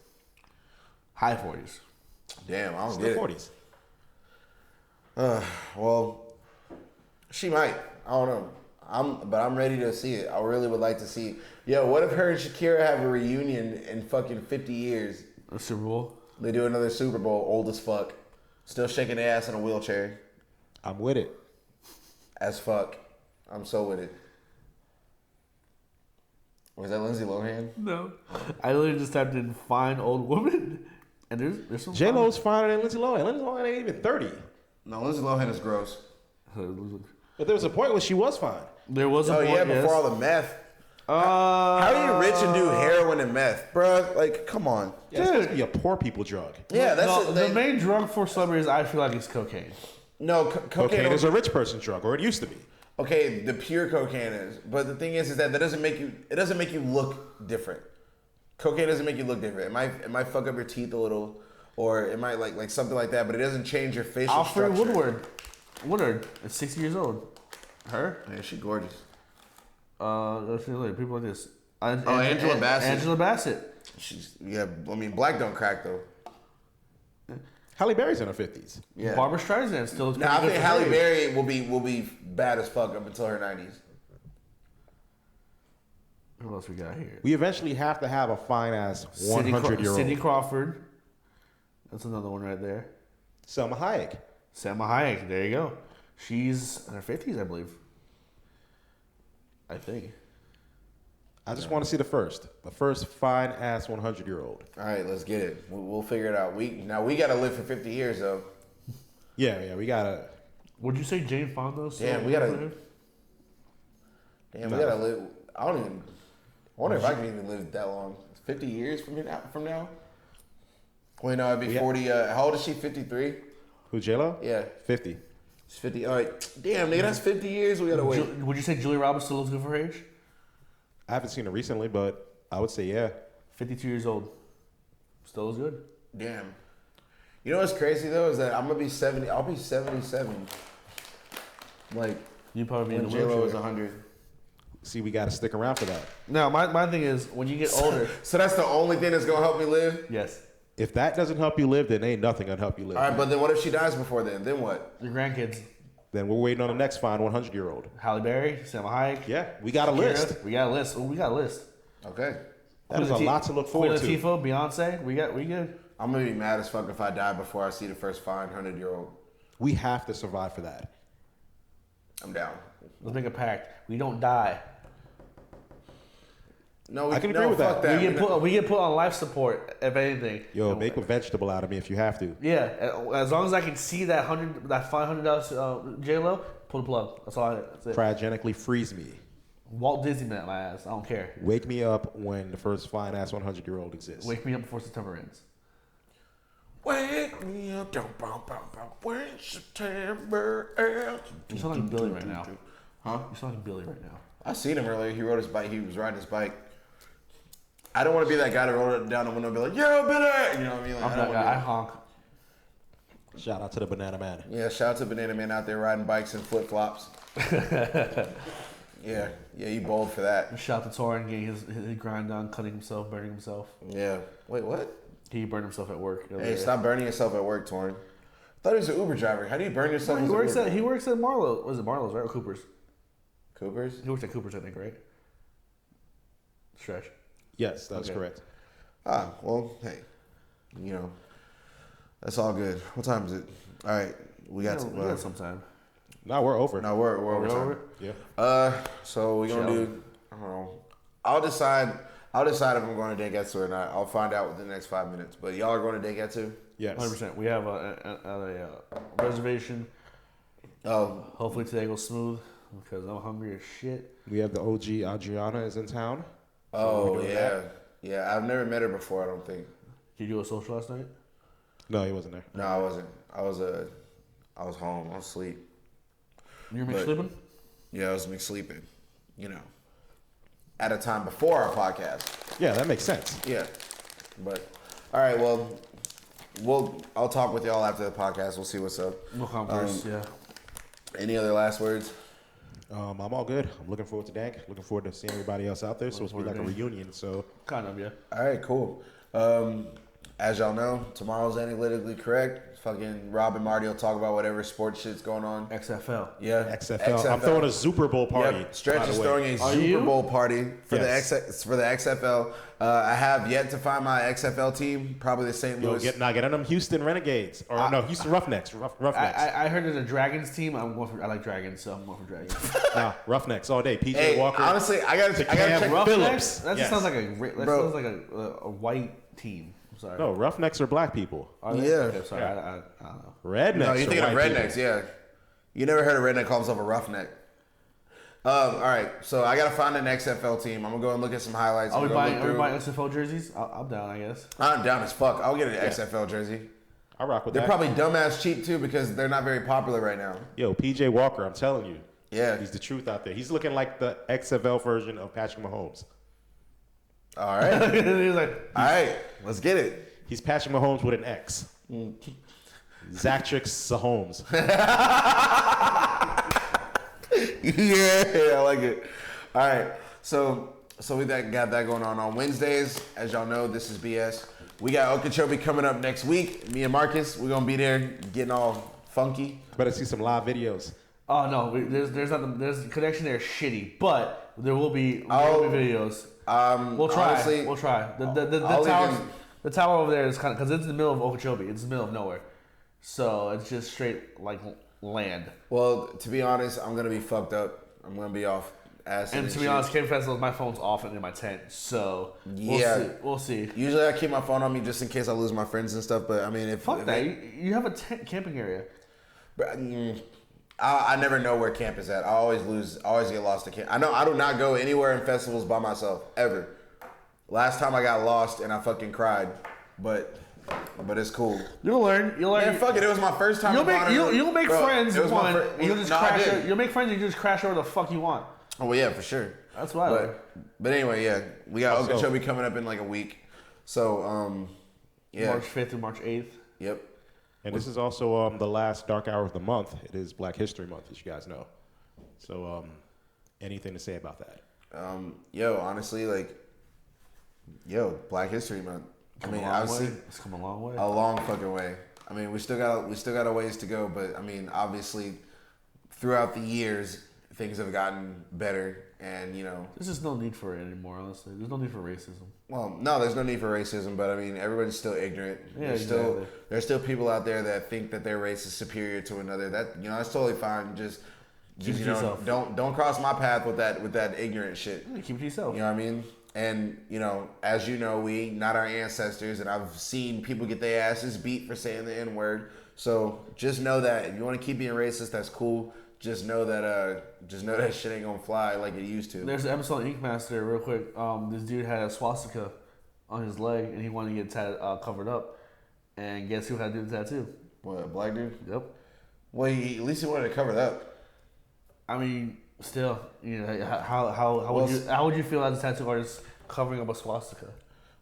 high 40s.
damn! I don't
Still
get it.
40s.
Well, she might. I don't know. I'm ready to see it. I really would like to see. Yo, what if her and Shakira have a reunion in fucking 50 years?
A Super Bowl.
They do another Super Bowl, old as fuck, still shaking their ass in a wheelchair,
I'm with it.
as fuck. I'm so with it. Was that Lindsay Lohan?
No, I literally just typed in "fine old woman," and there's some.
J-Lo's finer than Lindsay Lohan. Lindsay Lohan ain't even 30.
No, Lindsay Lohan is gross.
But there was a point where she was fine.
There was a
Oh
point,
yeah,
yes.
before all the meth. How are you rich and do heroin and meth, bruh? Like, come on.
Yeah, it's supposed to be a poor people drug.
Yeah, that's
No,
the
the
thing.
main drug for celebrities. I feel like is cocaine.
No, cocaine.
Cocaine is a rich person's drug, or it used to be.
Okay, the pure cocaine is, but the thing is that doesn't make you. It doesn't make you look different. Cocaine doesn't make you look different. It might fuck up your teeth a little, or it might like something like that. But it doesn't change your facial
Alfred
structure.
Woodward is 60 years old. Her?
Yeah, she gorgeous.
Let's see, look, people like this.
Angela Bassett.
Angela Bassett.
She's I mean, black don't crack though.
Halle Berry's in her 50s.
Yeah.
Barbara Streisand still looks
Now I
pretty
think
good for
Halle
her age.
Berry will be bad as fuck up until her 90s.
Who else we got here?
We eventually have to have a fine ass 100-year-old.
Cindy Crawford. That's another one right there.
Selma Hayek.
Salma Hayek. There you go. She's in her 50s, I believe. I think.
I just want to see the first fine ass 100-year-old.
All right, let's get it. We'll figure it out. We got to live for 50 years though.
Yeah, we gotta.
Would you say Jane Fonda?
Damn, we gotta live. I wonder if I can even live that long. 50 years from now. Well, no, it'd be 40. How old is she? 53.
Who, J-Lo?
Yeah,
50.
she's 50. All right, damn nigga, that's 50 years. We gotta wait.
Would you say Julia Roberts still looks good for her age?
I haven't seen her recently, but I would say yeah.
52 years old. Still looks good.
Damn. You know what's crazy though is that I'm gonna be 70. I'll be 77. Like
You probably be in
when
the
J Lo
wheelchair.
is 100.
See, we gotta stick around for that.
Now, my thing is, when you get older,
So that's the only thing that's gonna help me live.
yes,
If that doesn't help you live, then ain't nothing gonna help you live.
All right, but then what if she dies before then? Then what?
your grandkids,
Then we're waiting on the next fine 100-year-old.
Halle Berry, Salma Hayek.
Yeah, we got a list.
We got a list. Oh, we got a list.
Okay.
That is a lot to look forward to.
Queen Latifah, Beyonce. We good.
I'm gonna be mad as fuck if I die before I see the first fine 100-year-old.
We have to survive for that.
I'm down.
Let's make a pact. We don't die.
No,
I can agree with
fuck
that.
We get put on life support if anything.
Yo, make a vegetable out of me if you have to.
Yeah, as long as I can see that $500 J Lo, pull the plug. That's all. That's it.
Cryogenically freeze me.
Walt Disney met my ass. I don't care.
Wake me up when the first fine ass 100-year-old exists.
Wake me up before September ends.
Wake me up, when September ends.
You sound like Billy right now.
Huh?
You sound like Billy right now.
I seen him earlier. He rode his bike. He was riding his bike. I don't want to be that guy to roll it down the window and be like, "Yo, Billy!" You know what I mean? Like,
I'm
I
that
don't
guy. I
wanna
honk.
Shout out to the Banana Man.
be, yeah, shout out to Banana Man out there riding bikes and flip flops. Yeah, you bold for that.
Shout out to Torin getting his grind on, cutting himself, burning himself.
Yeah. Wait, what?
He burned himself at work.
Hey, stop burning yourself at work, Torn. I thought he was an Uber driver. How do you burn yourself?
He
as
works
an
at Marlowe. Was it Marlowe's, right? Or Cooper's?
Cooper's?
He works at Cooper's, I think, right? Stretch.
Yes, that's
Okay.
correct.
Ah, well, hey, you know, that's all good. What time is it? All right, we got
We got some time.
No, we're over.
no, we're over time.
over?
Yeah.
So we're gonna
Chill.
do. I don't know. I'll decide if I'm going to Danketsu or not. I'll find out within the next 5 minutes. But y'all are going to Danketsu?
Yes.
100%. We have a reservation.
Oh,
Hopefully today goes smooth because I'm hungry as shit.
We have the OG Adriana is in town.
oh
we doing
yeah, yeah. I've never met her before. I don't think.
Did you do a social last night?
No, he wasn't there.
No, I wasn't. I was home. I was asleep.
You were
But-
sleeping?
Yeah, I was sleeping. You know, at a time before our podcast.
Yeah, that makes sense.
Yeah, but all right. Well, I'll talk with y'all after the podcast. We'll see what's up.
No converse, yeah.
Any other last words?
I'm all good. I'm looking forward to Dank. Looking forward to seeing everybody else out there. So it's be like a reunion. So
Kind of, yeah.
All right, cool. As y'all know, tomorrow's Analytically Correct. Fucking Rob and Marty will talk about whatever sports shit's going on.
XFL.
Yeah,
XFL. I'm throwing a Super Bowl party.
Yep. Stretch
by the
is
way.
throwing a
Are
Super
you?
Bowl party for
Yes.
the XFL. I have yet to find my XFL team. Probably the St.
Yo,
Louis.
get on them Houston Renegades. Or no, Houston Roughnecks. Roughnecks.
I heard there's a Dragons team. I like Dragons, so I'm going for Dragons.
Nah, Roughnecks all day. PJ
Hey,
Walker.
honestly, I gotta
Cam
check.
Ruff-
Roughnecks?
Phillips.
That just
Yes.
sounds like that
Bro.
sounds like a white team. I'm sorry.
No, Roughnecks are black people.
Are they?
Yeah.
Okay, sorry.
Yeah.
I don't know.
Rednecks
No,
are
you're thinking of
white
rednecks.
people.
Yeah, you never heard a redneck call himself a roughneck. All right, so I gotta find an XFL team. I'm gonna go and look at some highlights.
Are we
I'm gonna
buying
look through.
XFL jerseys? I'm down, I guess.
I'm down as fuck. I'll get an XFL jersey.
I rock with
They're
that.
probably dumbass cheap too because they're not very popular right now.
Yo, PJ Walker, I'm telling you.
Yeah.
He's the truth out there. He's looking like the XFL version of Patrick Mahomes.
All right,
He was like,
all right, let's get it.
He's Patrick Mahomes with an X. Zatrix Mahomes.
Yeah, I like it. All right, so we got that going on Wednesdays. As y'all know, this is BS. We got Okeechobee coming up next week. Me and Marcus, we're gonna be there getting all funky.
Better see some live videos.
oh no, there's the connection there is shitty, but there will be videos. We'll try.
Honestly,
We'll try. The
I'll
towers.
even-
The tower over there is kind of because it's in the middle of Okeechobee. It's in the middle of nowhere, so it's just straight like land.
Well, to be honest, I'm gonna be fucked up. I'm gonna be off acid.
And to be
shit.
honest, Camping Festival, my phone's off in my tent, so we'll see.
Usually I keep my phone on me just in case I lose my friends and stuff. But I mean, if
Fuck that, you have a tent camping area.
But, I never know where camp is at. I always get lost at camp. I do not go anywhere in festivals by myself ever. Last time I got lost and I fucking cried, but it's cool.
You'll learn.
Man, fuck it. It was my first time.
You'll make friends. You'll make friends. And you just crash wherever the fuck you want.
Oh well, yeah, for sure.
That's why.
But anyway, yeah, we got Okeechobee coming up in like a week. So yeah,
March 5th through March 8th.
Yep.
And this is also the last dark hour of the month. It is Black History Month, as you guys know. So anything to say about that?
Honestly, Black History Month.
It's come a long way.
A long fucking way. I mean, we still got a ways to go, but I mean, obviously, throughout the years, things have gotten better, and
there's just no need for it anymore. Honestly, there's no need for racism.
Well, no, there's no need for racism, but I mean, everybody's still ignorant.
Yeah,
There's still people out there that think that their race is superior to another. That that's totally fine. Just
keep it to yourself.
Don't cross my path with that ignorant shit.
Yeah, keep it to yourself.
You know what I mean? And as you know, we not our ancestors, and I've seen people get their asses beat for saying the N-word. So just know that if you want to keep being racist, that's cool. Just know that shit ain't gonna fly like it used to.
There's an episode of Ink Master, real quick. This dude had a swastika on his leg, and he wanted to get covered up. And guess who had to do the tattoo?
What, a black dude?
Yep.
Well, at least he wanted to cover it up.
I mean, still, how would you feel as a tattoo artist covering up a swastika?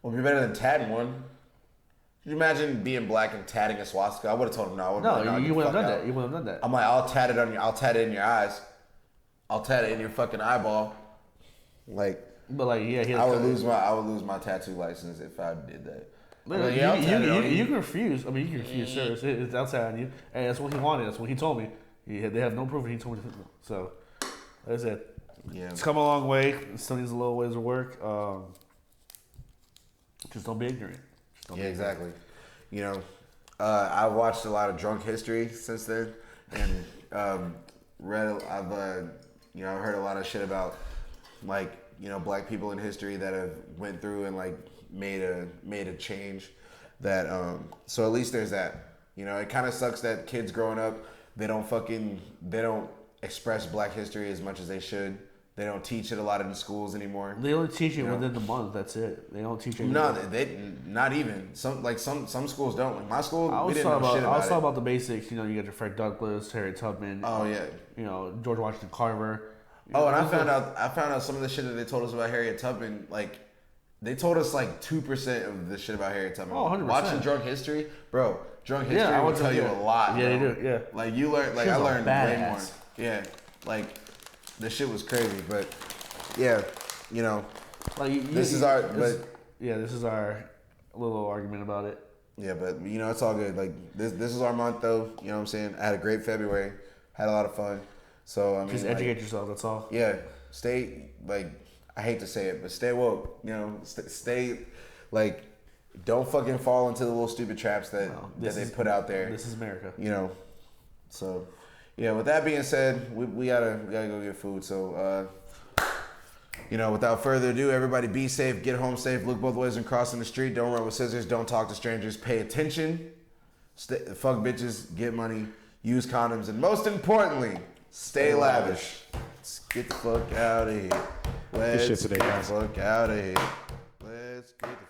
Well, it'd be better than tatting one. Can you imagine being black and tatting a swastika? I would have told him no.
You wouldn't have done that. You wouldn't have done that.
I'm like, I'll tat it in your eyes. I'll tat it in your fucking eyeball. Like,
but
I would lose my tattoo license if I did that.
You can refuse. I mean, you can refuse, sir. It's outside on you, and that's what he wanted. That's what he told me. They have no proof, and he told me. So, that's it.
Yeah,
it's come a long way. It still needs a little ways of work. Just don't be ignorant.
Exactly. I've watched a lot of Drunk History since then, and I've heard a lot of shit about black people in history that have went through and made a change. That so at least there's that. It kind of sucks that kids growing up they don't express Black history as much as they should. They don't teach it a lot in schools anymore.
They only teach it within the month. That's it. They don't teach it.
No, they not even. Some schools don't. Like my school, we didn't know shit about it.
I was talking about the basics. You got your Fred Douglass, Harriet Tubman.
Oh yeah.
George Washington Carver.
And I found out some of the shit that they told us about Harriet Tubman. They told us 2% of the shit about Harriet Tubman.
Oh, 100%.
Watching Drunk History, bro. Drunk History will tell you a lot.
Yeah,
bro.
they do. Yeah.
You learn. I learned way more.
Badass.
Yeah. The shit was crazy, but yeah, this is our
little argument about it.
Yeah, but it's all good. This is our month though. You know what I'm saying? I had a great February, had a lot of fun. So I mean,
just educate yourself. That's all.
Yeah, stay I hate to say it, but stay woke. Stay don't fucking fall into the little stupid traps that they put out there.
This is America.
So. Yeah, with that being said, we gotta go get food. So, without further ado, everybody be safe, get home safe, look both ways when crossing the street, don't run with scissors, don't talk to strangers, pay attention, fuck bitches, get money, use condoms, and most importantly, stay lavish. Let's get the fuck out of here. Let's get the fuck out of here. Let's get the